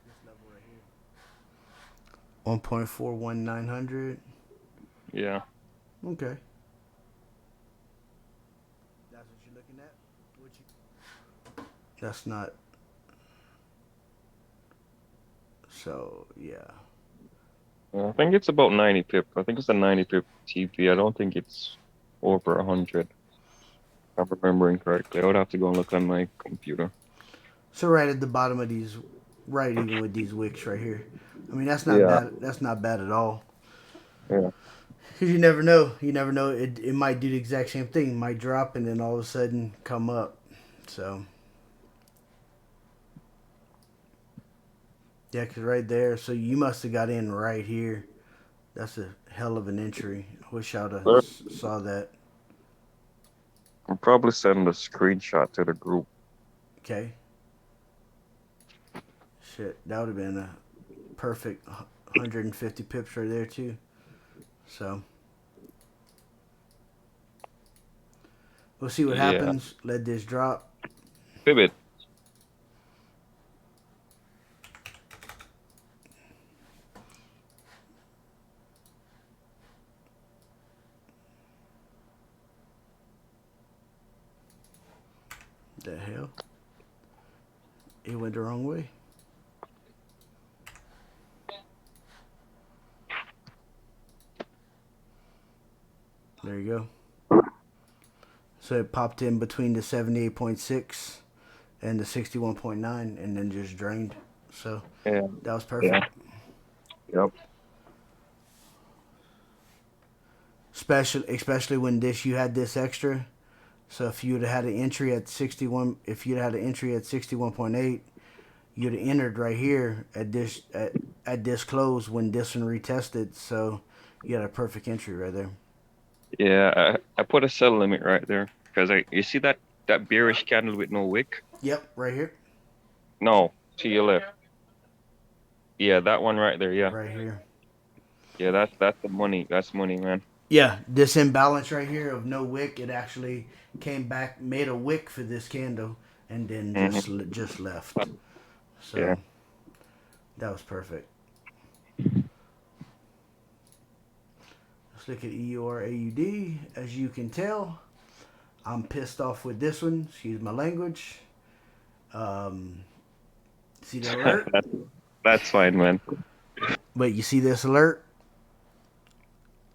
This level right here. 1.41900. Yeah. Okay. That's what you're looking at. That's not. So yeah. I think it's about 90 pip. I think it's a 90 pip TP. I don't think it's over 100. If I'm remembering correctly. I would have to go and look on my computer. So right at the bottom of these, right even with these wicks right here. I mean, that's not Yeah, bad. That's not bad at all. yeah, Because you never know. You never know. It might do the exact same thing. It might drop and then all of a sudden come up. So, yeah, because right there. So you must have got in right here. That's a hell of an entry. I wish I would have sir. saw that. I'll probably send a screenshot to the group. Okay. Shit, that would have been a perfect 150 pips right there too. So we'll see what Yeah, happens. Let this drop. pivot. The hell? It went the wrong way. There you go. So it popped in between the 78.6 and the 61.9 and then just drained. So Yeah, that was yeah, perfect. yep. Especially when this you had this extra. So if you'd have had an entry at 61, if you'd had an entry at 61.8, you'd have entered right here at this close when this one retested. So you had a perfect entry right there. Yeah, I put a sell limit right there because you see that bearish candle with no wick? Yep, right here, No, to your left. Yeah, that one right there. Yeah, right here. yeah, that's the money. That's money, man. Yeah, this imbalance right here of no wick, it actually came back, made a wick for this candle, and then Hmm. just left. Yeah. So that was perfect. Let's look at EURAUD. As you can tell, I'm pissed off with this one. Excuse my language. Um, see the alert? That's that's fine, man. But you see this alert?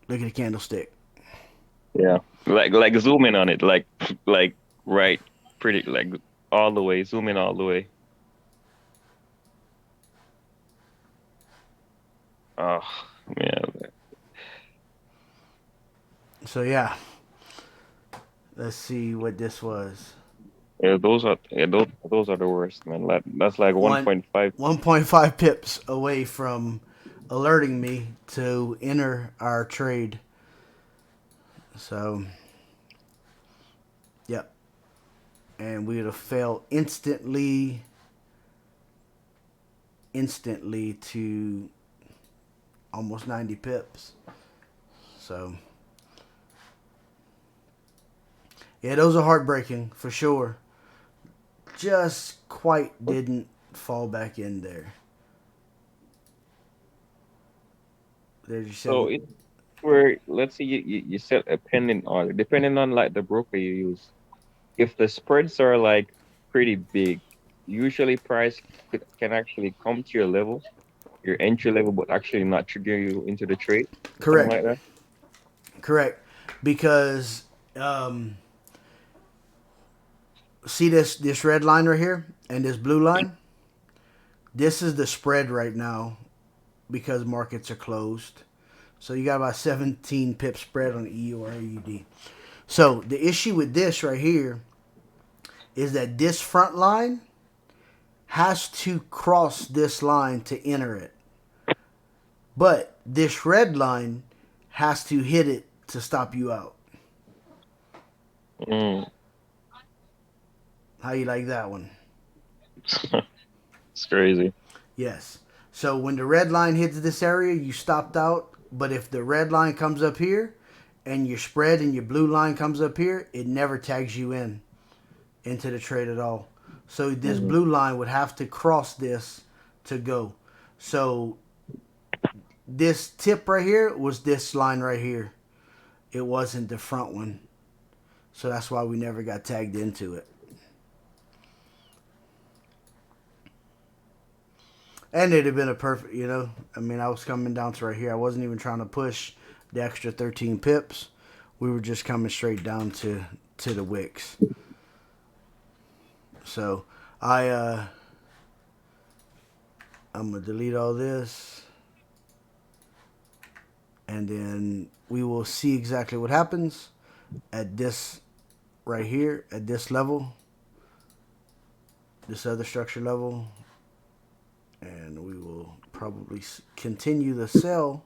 Look at the candlestick. Yeah. Like zoom in on it, like right, pretty like all the way. Zoom in all the way. Oh man. So yeah, let's see what this was. Yeah, those are the worst, man. That's like One 1.5. 1.5 pips away from alerting me to enter our trade. So, yep. And we would have failed instantly to almost 90 pips. So, yeah, those are heartbreaking for sure. Just quite didn't fall back in there. There's your So seven. it where let's say you set a pending order, depending on like the broker you use. If the spreads are like pretty big, usually price can actually come to your level, your entry level, but actually not trigger you into the trade, something Correct. like that. Correct. Because um, see this red line right here and this blue line. This is the spread right now because markets are closed. So you got about 17 pip spread on EU or AUD. So the issue with this right here is that this front line has to cross this line to enter it. But this red line has to hit it to stop you out. Mm. How you like that one? It's crazy. Yes. So when the red line hits this area, you stopped out. But if the red line comes up here and your spread and your blue line comes up here, it never tags you into the trade at all. So this Hmm. blue line would have to cross this to go. So this tip right here was this line right here. It wasn't the front one. So that's why we never got tagged into it. And it'd have been a perfect, I mean, I was coming down to right here. I wasn't even trying to push the extra 13 pips. We were just coming straight down to the wicks. So I'm gonna delete all this, and then we will see exactly what happens at this right here, at this level, this other structure level, and we will probably continue the sell.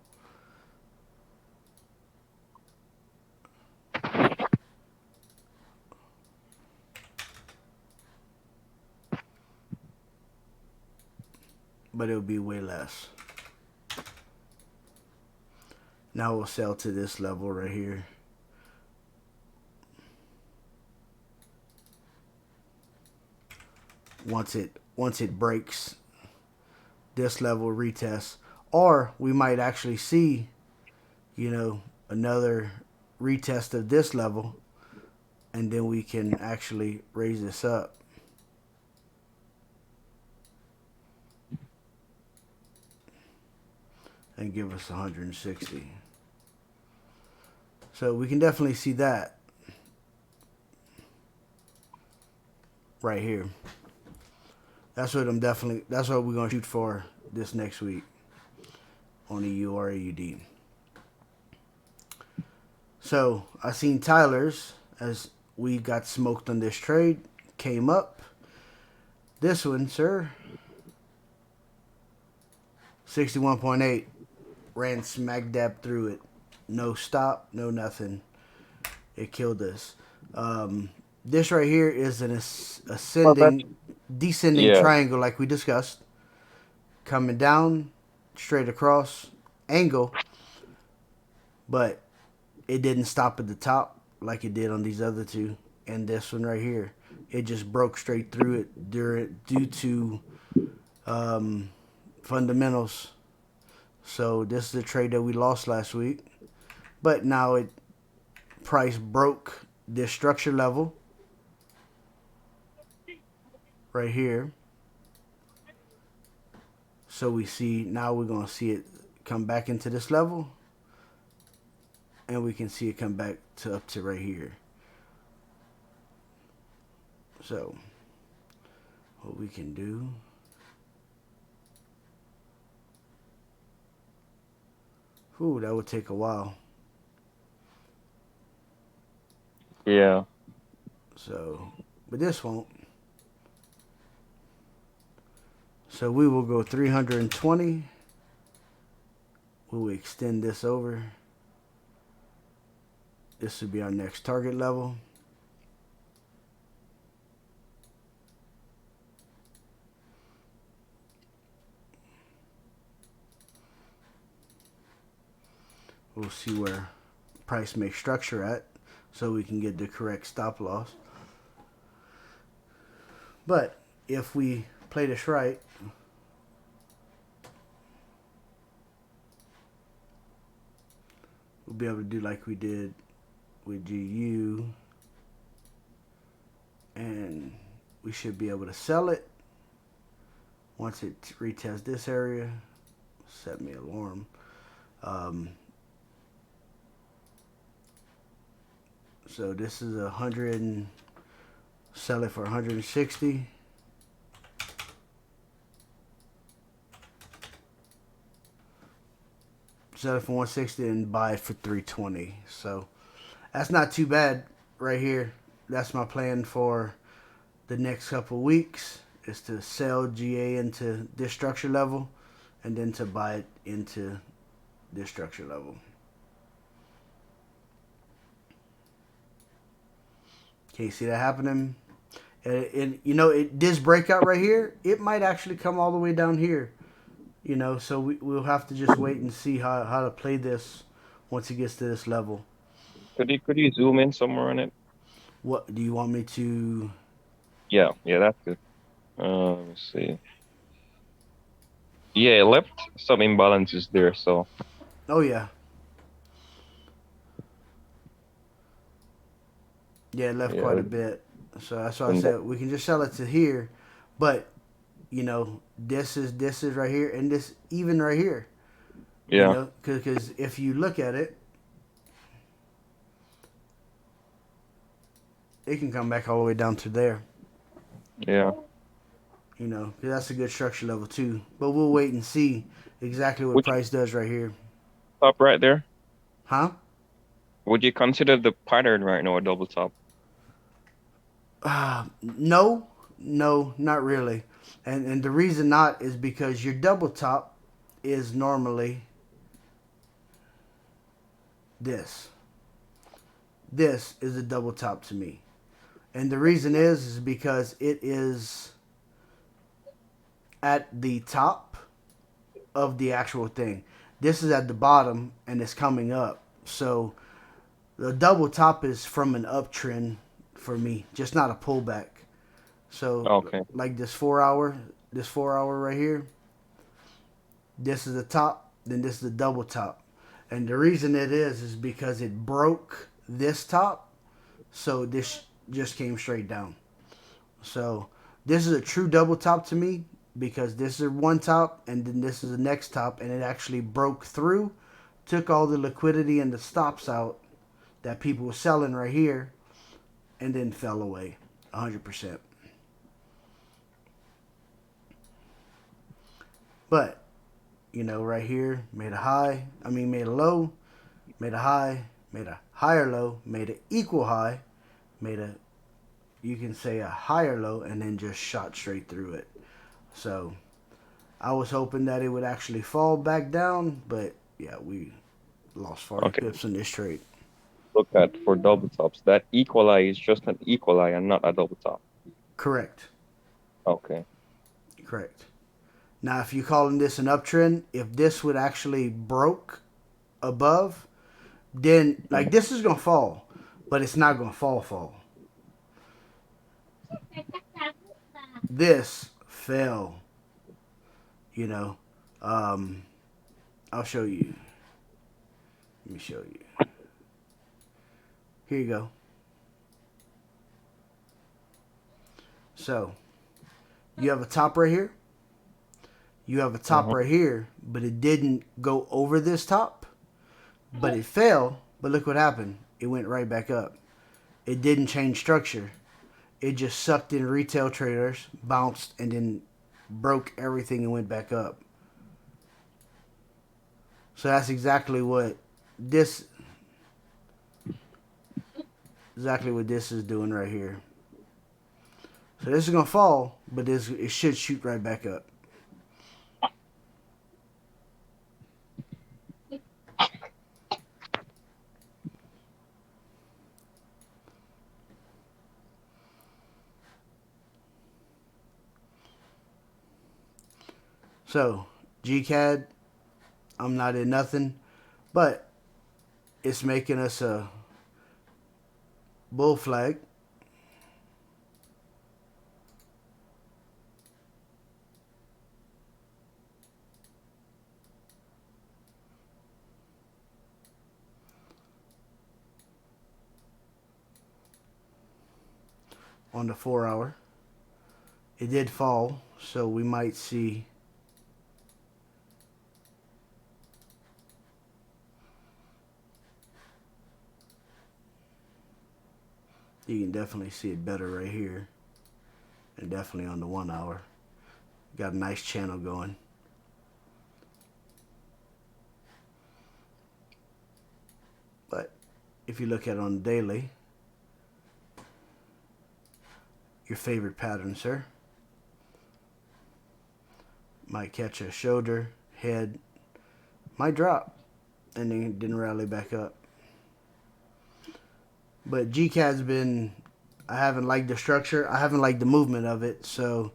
But it'll be way less. Now we'll sell to this level right here. Once it breaks this level retest, or we might actually see, another retest of this level, and then we can actually raise this up. And give us 160. So we can definitely see that right here. That's what we're gonna shoot for this next week on the URAUD. So I seen Tyler's, as we got smoked on this trade, came up. This one, sir, 61.8, ran smack dab through it. No stop, no nothing. It killed us. This right here is an descending triangle like we discussed. Coming down, straight across, angle. But it didn't stop at the top like it did on these other two. And this one right here, it just broke straight through it due to fundamentals. So this is a trade that we lost last week. But now price broke this structure level right here. So now we're going to see it come back into this level. And we can see it come back up to right here. So what we can do, that would take a while. Yeah. So, but this won't. So we will go 320. We'll extend this over. This would be our next target level. We'll see where price makes structure at, so we can get the correct stop loss. But if we play this right, we'll be able to do like we did with GU, and we should be able to sell it once it retests this area. Set me alarm. So this is 100, sell it for 160. Sell it for 160 and buy it for 320. So that's not too bad right here. That's my plan for the next couple of weeks, is to sell GA into this structure level and then to buy it into this structure level. Okay, you see that happening? And this breakout right here, it might actually come all the way down here. So we'll have to just wait and see how to play this once it gets to this level. Could you zoom in somewhere on it? What do you want me to? Yeah, that's good. Let's see. Yeah, it left some imbalances there, so. Oh yeah. Yeah, it left quite a bit. So that's why I said we can just sell it to here, but this is right here, and this even right here. Yeah. Because if you look at it, it can come back all the way down to there. Yeah. You know, 'cause that's a good structure level too. But we'll wait and see exactly what Would you price does right here. top right there? Huh? Would you consider the pattern right now a double top? No, no, not really. And the reason not is because your double top is normally this. This is a double top to me. And the reason is because it is at the top of the actual thing. This is at the bottom and it's coming up. So the double top is from an uptrend for me, just not a pullback. So Okay. like this 4 hour right here, this is the top, then this is the double top. And the reason it is because it broke this top, so this just came straight down. So this is a true double top to me because this is one top and then this is the next top, and it actually broke through, took all the liquidity and the stops out that people were selling right here, and then fell away 100%. But you know, right here made a high. I mean, made a low, made a high, made a higher low, made an equal high, made a, you can say a higher low, and then just shot straight through it. So I was hoping that it would actually fall back down, but yeah, we lost 40 Okay. pips in this trade. Look at for double tops. That equal eye is just an equal eye and not a double top. Correct. Okay. Correct. Now, if you're calling this an uptrend, if this would actually broke above, then like this is gonna fall, but it's not gonna fall. This fell. You know, um, I'll show you. Let me show you. Here you go. So you have a top right here. You have a top Uh-huh. right here, but it didn't go over this top, but it fell. But look what happened. It went right back up. It didn't change structure. It just sucked in retail traders, bounced, and then broke everything and went back up. So that's this exactly what this is doing right here. So this is gonna fall, but it should shoot right back up. So GCAD, I'm not in nothing, but it's making us a bull flag. On the 4 hour. It did fall, so we might see you can definitely see it better right here, and definitely on the 1 hour. Got a nice channel going. But if you look at it on the daily, your favorite pattern, sir, might catch a shoulder, head, might drop, and then didn't rally back up. But GCAD's been, I haven't liked the structure. I haven't liked the movement of it. So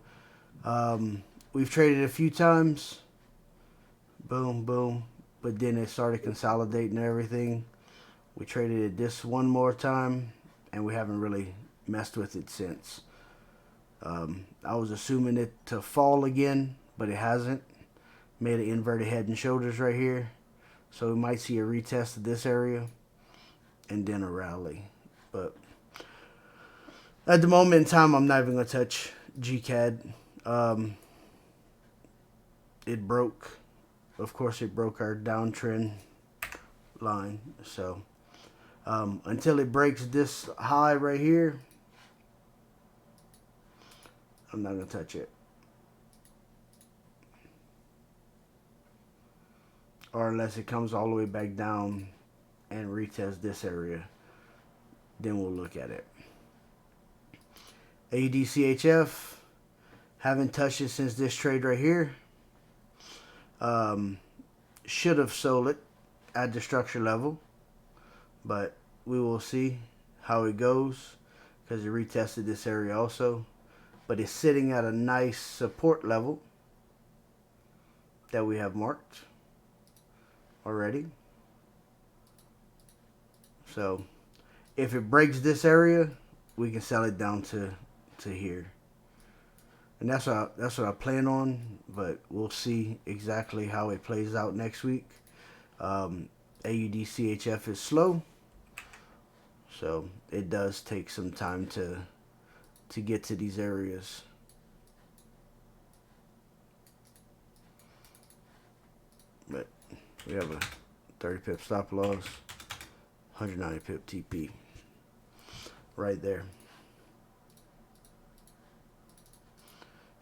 we've traded a few times. Boom, boom. But then it started consolidating everything. We traded it this one more time, and we haven't really messed with it since. I was assuming it to fall again, but it hasn't. Made an inverted head and shoulders right here. So we might see a retest of this area and then a rally. But at the moment in time, I'm not even going to touch GCAD. It broke. Of course, it broke our downtrend line. So until it breaks this high right here, I'm not going to touch it. or unless it comes all the way back down and retest this area, then we'll look at it. AUDCHF, haven't touched it since this trade right here. Should have sold it at the structure level, but we will see how it goes because it retested this area also. But it's sitting at a nice support level that we have marked already. So if it breaks this area, we can sell it down to here. And that's what I plan on, but we'll see exactly how it plays out next week. AUDCHF is slow, so it does take some time to get to these areas. But we have a 30 pip stop loss, 190 pip TP right there.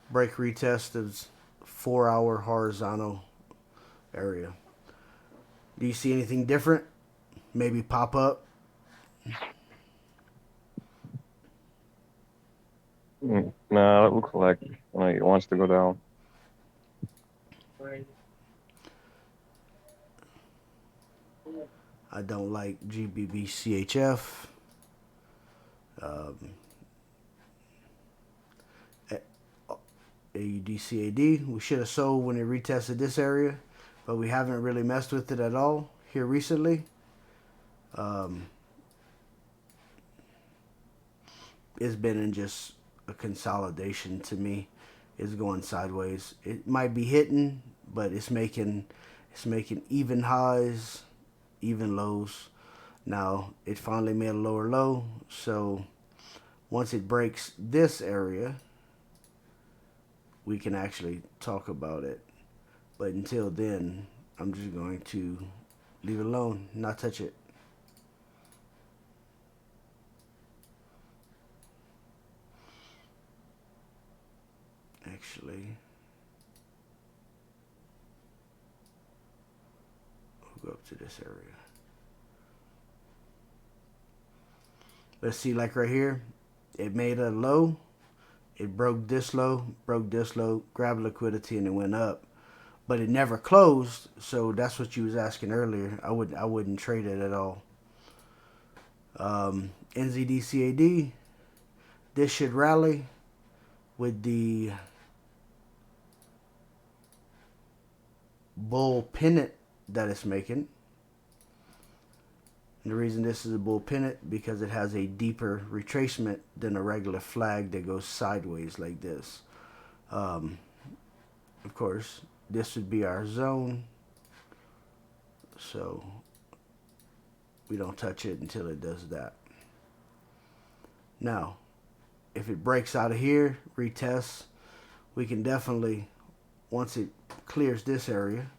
Break retest is 4-hour horizontal area. Do you see anything different? Maybe pop up? Nah, it looks like it wants to go down. I don't like GBBCHF. AUDCAD, we should have sold when it retested this area, but we haven't really messed with it at all here recently. It's been in just a consolidation to me. It's going sideways. It might be hitting, but it's making even highs, even lows. Now it finally made a lower low, so once it breaks this area, we can actually talk about it. But until then, I'm just going to leave it alone, not touch it. Actually, we'll go up to this area. Let's see, like right here, it made a low. It broke this low, grabbed liquidity, and it went up. But it never closed, so that's what you was asking earlier. I wouldn't trade it at all. Nzd Cad, this should rally with the bull pennant that it's making. And the reason this is a bull pennant because it has a deeper retracement than a regular flag that goes sideways like this. Of course, this would be our zone, so we don't touch it until it does that. Now, if it breaks out of here, retests, we can definitely, once it clears this area,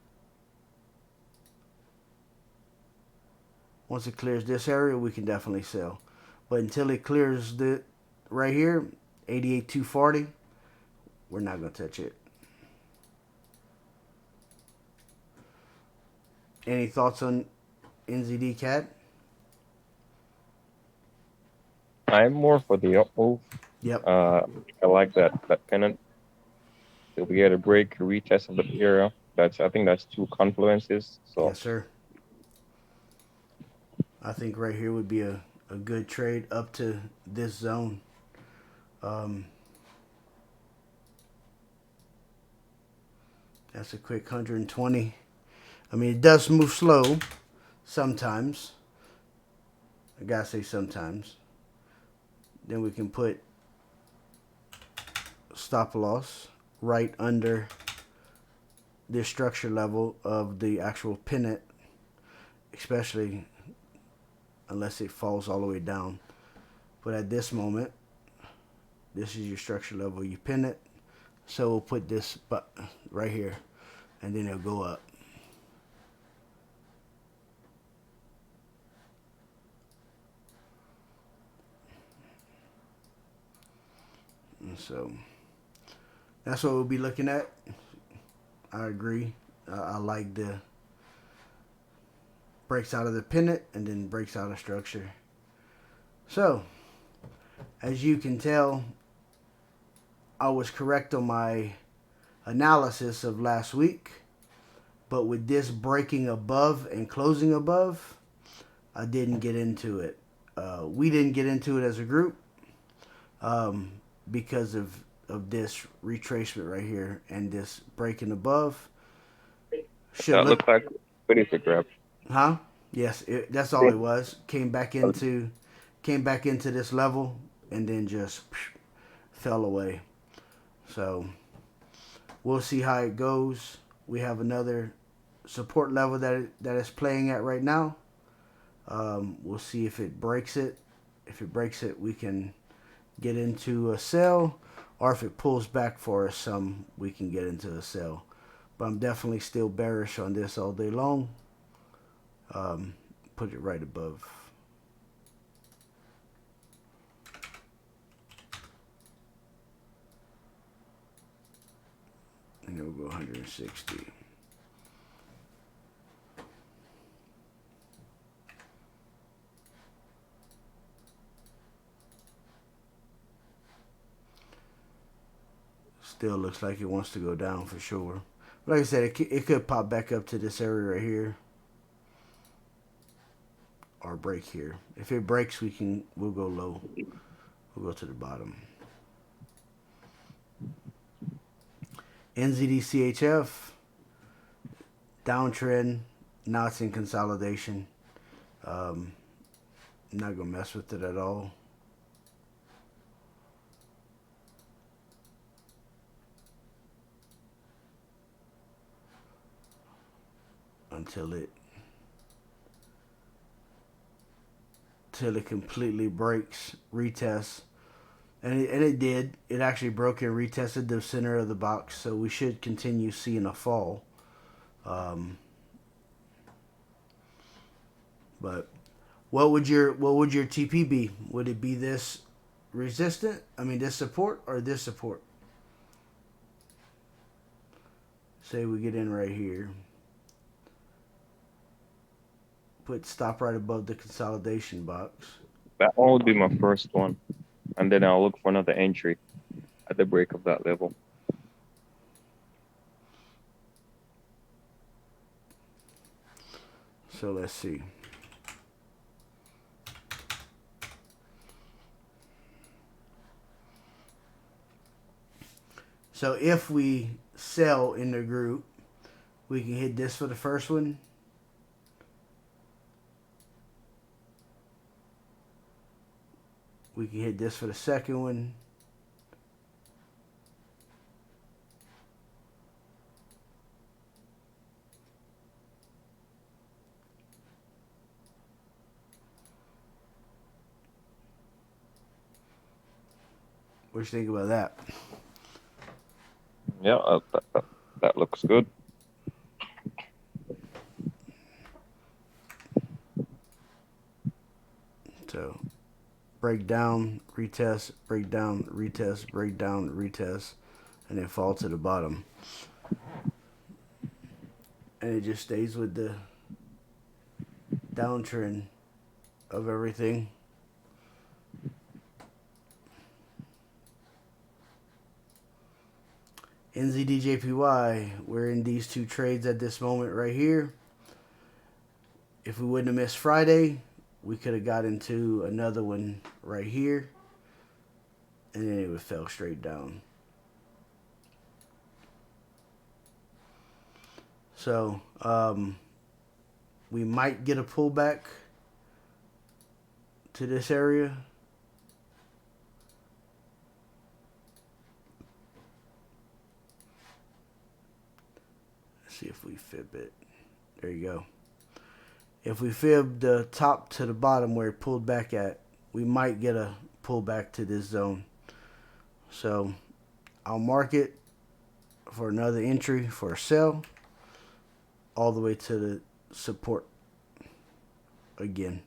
we can definitely sell. But until it clears the right here, 88,240, we're not going to touch it. Any thoughts on Nzd Cad? I'm more for the up move. Yep. I like that pennant. If we get a break, retest of the area, I think that's two confluences. So Yes, sir. I think right here would be a good trade up to this zone. That's a quick 120. I mean, it does move slow sometimes. I gotta say sometimes. Then we can put stop loss right under this structure level of the actual pennant, especially unless it falls all the way down. But at this moment, this is your structure level, you pin it. So we'll put this right here, and then it'll go up. And so that's what we'll be looking at. I agree. I like the breaks out of the pennant and then breaks out of structure. So, as you can tell, I was correct on my analysis of last week, but with this breaking above and closing above, I didn't get into it. We didn't get into it as a group because of this retracement right here and this breaking above. That looked like what is it, grab? Huh? Yes, that's all it was. Came back into this level and then just fell away. So we'll see how it goes. We have another support level that it's playing at right now. We'll see if it breaks it. If it breaks it, we can get into a sell, or if it pulls back for us some, we can get into a sell. But I'm definitely still bearish on this all day long. Put it right above. And then we'll go 160. Still looks like it wants to go down for sure. But like I said, it could pop back up to this area right here. Or break here. If it breaks, we'll go low. We'll go to the bottom. Nzd CHF, downtrend. Now it's in consolidation. I'm not gonna mess with it at all. Until it completely breaks, retests, and it did. It actually broke and retested the center of the box, so we should continue seeing a fall. But what would your TP be? Would it be this resistant? I mean, this support or this support? Say we get in right here. Put stop right above the consolidation box. That one would be my first one, and then I'll look for another entry at the break of that level. So let's see. So if we sell in the group, we can hit this for the first one. We can hit this for the second one. What do you think about that? Yeah, that looks good. So, break down, retest, break down, retest, break down, retest, and then fall to the bottom. And it just stays with the downtrend of everything. NZDJPY, we're in these two trades at this moment right here. If we wouldn't have missed Friday, we could have got into another one right here, and then it would fell straight down. So we might get a pullback to this area. Let's see if we fib it. There you go. If we fib the top to the bottom where it pulled back at, we might get a pullback to this zone. So I'll mark it for another entry for a sell all the way to the support again.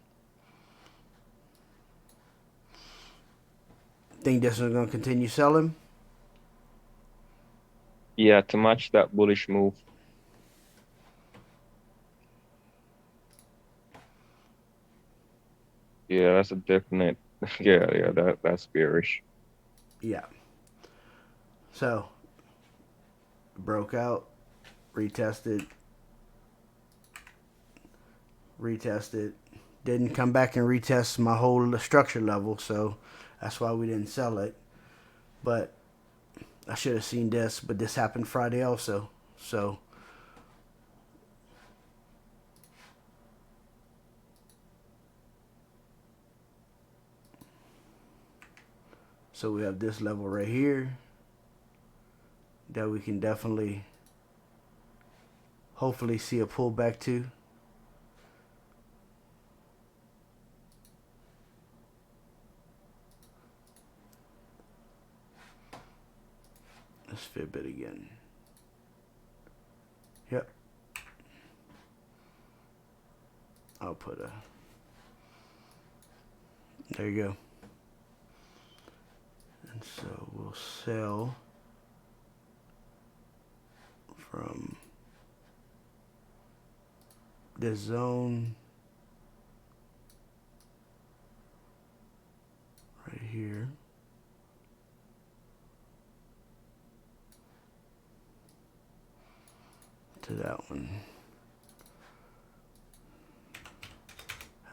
Think this is going to continue selling? Yeah, to match that bullish move. Yeah, that's a definite. Yeah, that's bearish. Yeah. So broke out, retested, retested. Didn't come back and retest my whole structure level, so that's why we didn't sell it. But I should have seen this, but this happened Friday also. So we have this level right here that we can definitely hopefully see a pullback to. Let's fib it again. Yep. I'll put a, there you go. And so we'll sell from this zone right here to that one.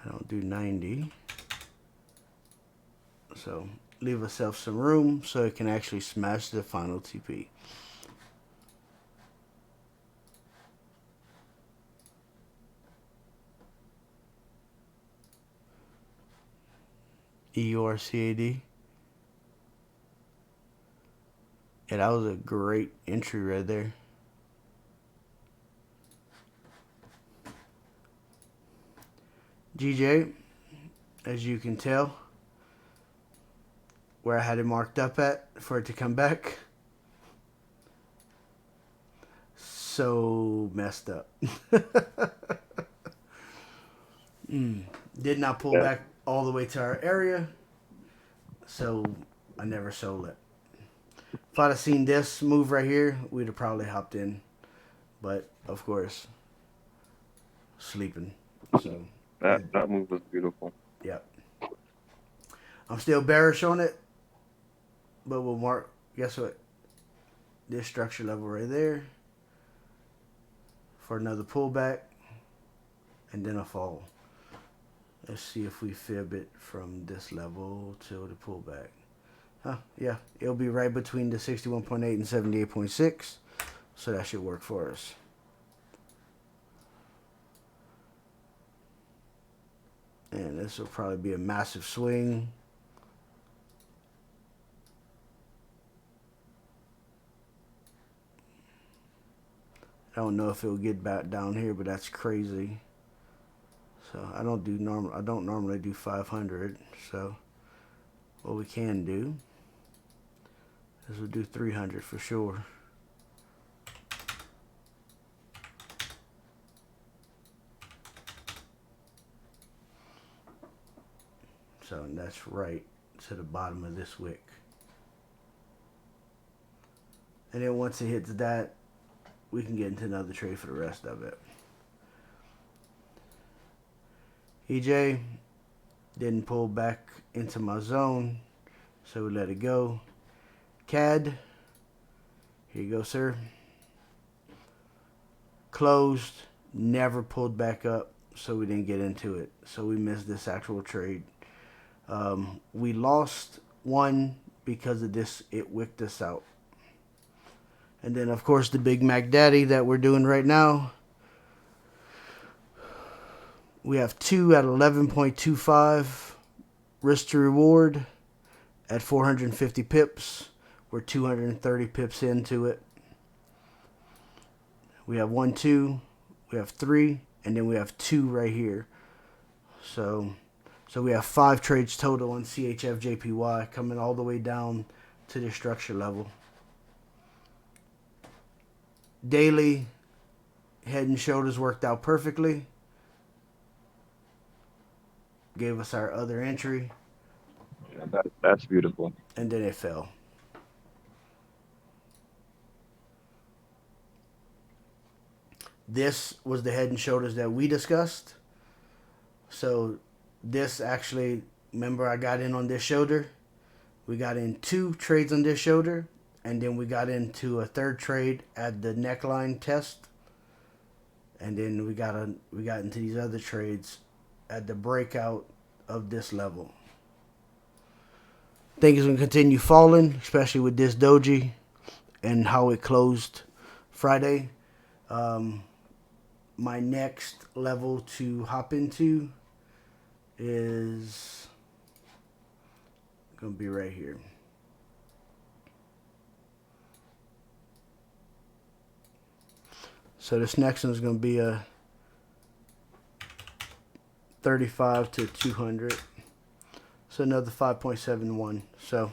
I don't do 90. So leave ourselves some room so it can actually smash the final TP. EURCAD. Yeah, that was a great entry right there. GJ, as you can tell, where I had it marked up at for it to come back. So messed up. Did not pull Yeah, back all the way to our area, so I never sold it. If I'd have seen this move right here, we'd have probably hopped in. But, of course, sleeping. So, that move was beautiful. yep. I'm still bearish on it, but we'll mark, guess what? This structure level right there for another pullback and then a fall. Let's see if we fib it from this level till the pullback. Huh, yeah, it'll be right between the 61.8 and 78.6, so that should work for us. And this will probably be a massive swing. I don't know if it'll get back down here, but that's crazy. So I don't normally do 500. So what we can do is we'll do 300 for sure. So that's right to the bottom of this wick. And then once it hits that, we can get into another trade for the rest of it. EJ didn't pull back into my zone, so we let it go. Cad, here you go, sir. Closed, never pulled back up, so we didn't get into it. So we missed this actual trade. We lost one because of this. It wicked us out. And then, of course, the Big Mac Daddy that we're doing right now. We have 2 at 11.25 risk to reward at 450 pips. We're 230 pips into it. We have 1, 2, we have 3, and then we have 2 right here. So we have 5 trades total on CHF JPY coming all the way down to the structure level. Daily head and shoulders worked out perfectly. Gave us our other entry. Yeah, that's beautiful. And then it fell. This was the head and shoulders that we discussed. So this actually, remember I got in on this shoulder. We got in 2 trades on this shoulder, and then we got into a third trade at the neckline test, and then we got into these other trades at the breakout of this level. I think it's gonna continue falling, especially with this doji and how it closed Friday. My next level to hop into is gonna be right here. So this next one is gonna be a 35 to 200. So another 5.71. So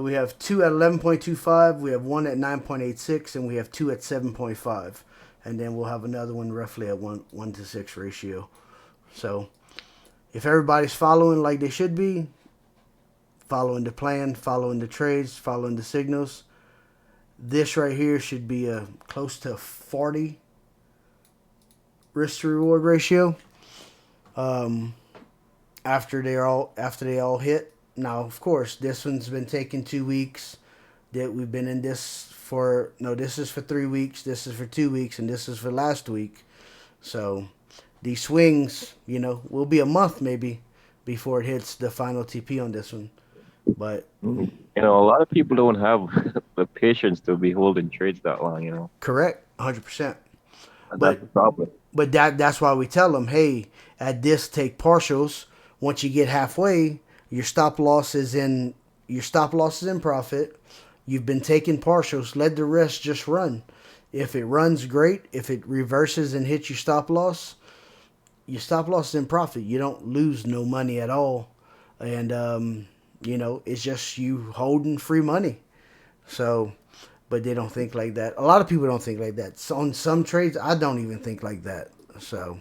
we have 2 at 11.25, we have 1 at 9.86, and we have 2 at 7.5. And then we'll have another one roughly at 1 to 6 ratio. So if everybody's following like they should be, following the plan, following the trades, following the signals, this right here should be a close to 40 risk to reward ratio. After they all hit. Now, of course, this one's been taking 2 weeks. That we've been in this for this is for 3 weeks, this is for 2 weeks, and this is for last week. So these swings, will be a month maybe before it hits the final TP on this one. But a lot of people don't have the patience to be holding trades that long. Correct, 100%. That's the problem. But that's why we tell them, hey, at this take partials. Once you get halfway, your stop loss is in profit. You've been taking partials. Let the rest just run. If it runs, great. If it reverses and hits your stop loss is in profit. You don't lose no money at all, and it's just you holding free money. So, but they don't think like that. A lot of people don't think like that. So on some trades, I don't even think like that. So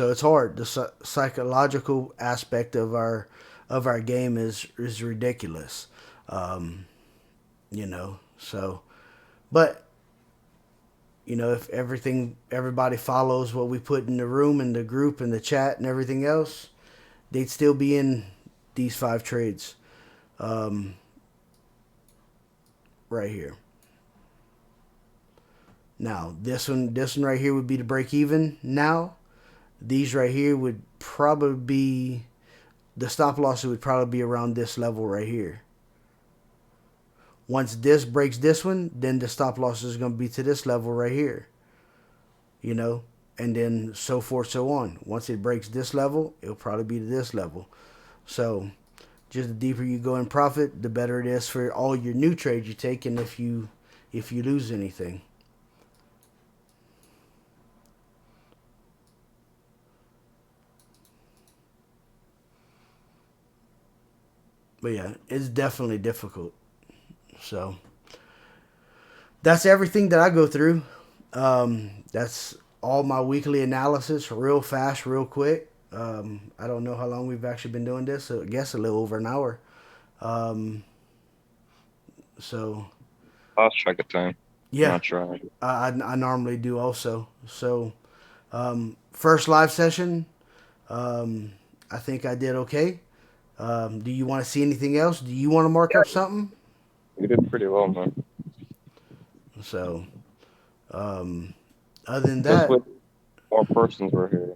it's hard. The psychological aspect of our game is ridiculous. So, but if everybody follows what we put in the room and the group and the chat and everything else, they'd still be in these 5 trades. Right here. Now, this one right here would be the break even now. These right here would probably be, the stop loss would probably be around this level right here. Once this breaks this one, then the stop loss is going to be to this level right here. And then so forth, so on. Once it breaks this level, it'll probably be to this level. So just the deeper you go in profit, the better it is for all your new trades you take, and if you lose anything. But yeah, it's definitely difficult. So that's everything that I go through. That's all my weekly analysis, real fast, real quick. I don't know how long we've actually been doing this. So I guess a little over an hour. So Lost track of time. Yeah, Not sure. I normally do also. So first live session, I think I did okay. Do you want to see anything else? Do you want to mark up something? You did pretty well, man. So, other than Just that, with more persons were here.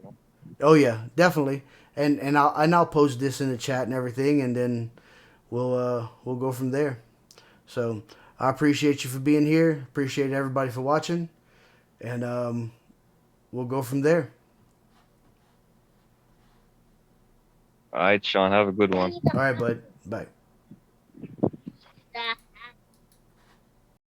oh yeah, definitely. And I'll post this in the chat and everything, and then we'll go from there. So I appreciate you for being here. Appreciate everybody for watching, and we'll go from there. All right, Shawn, have a good one. All right, bud. Bye.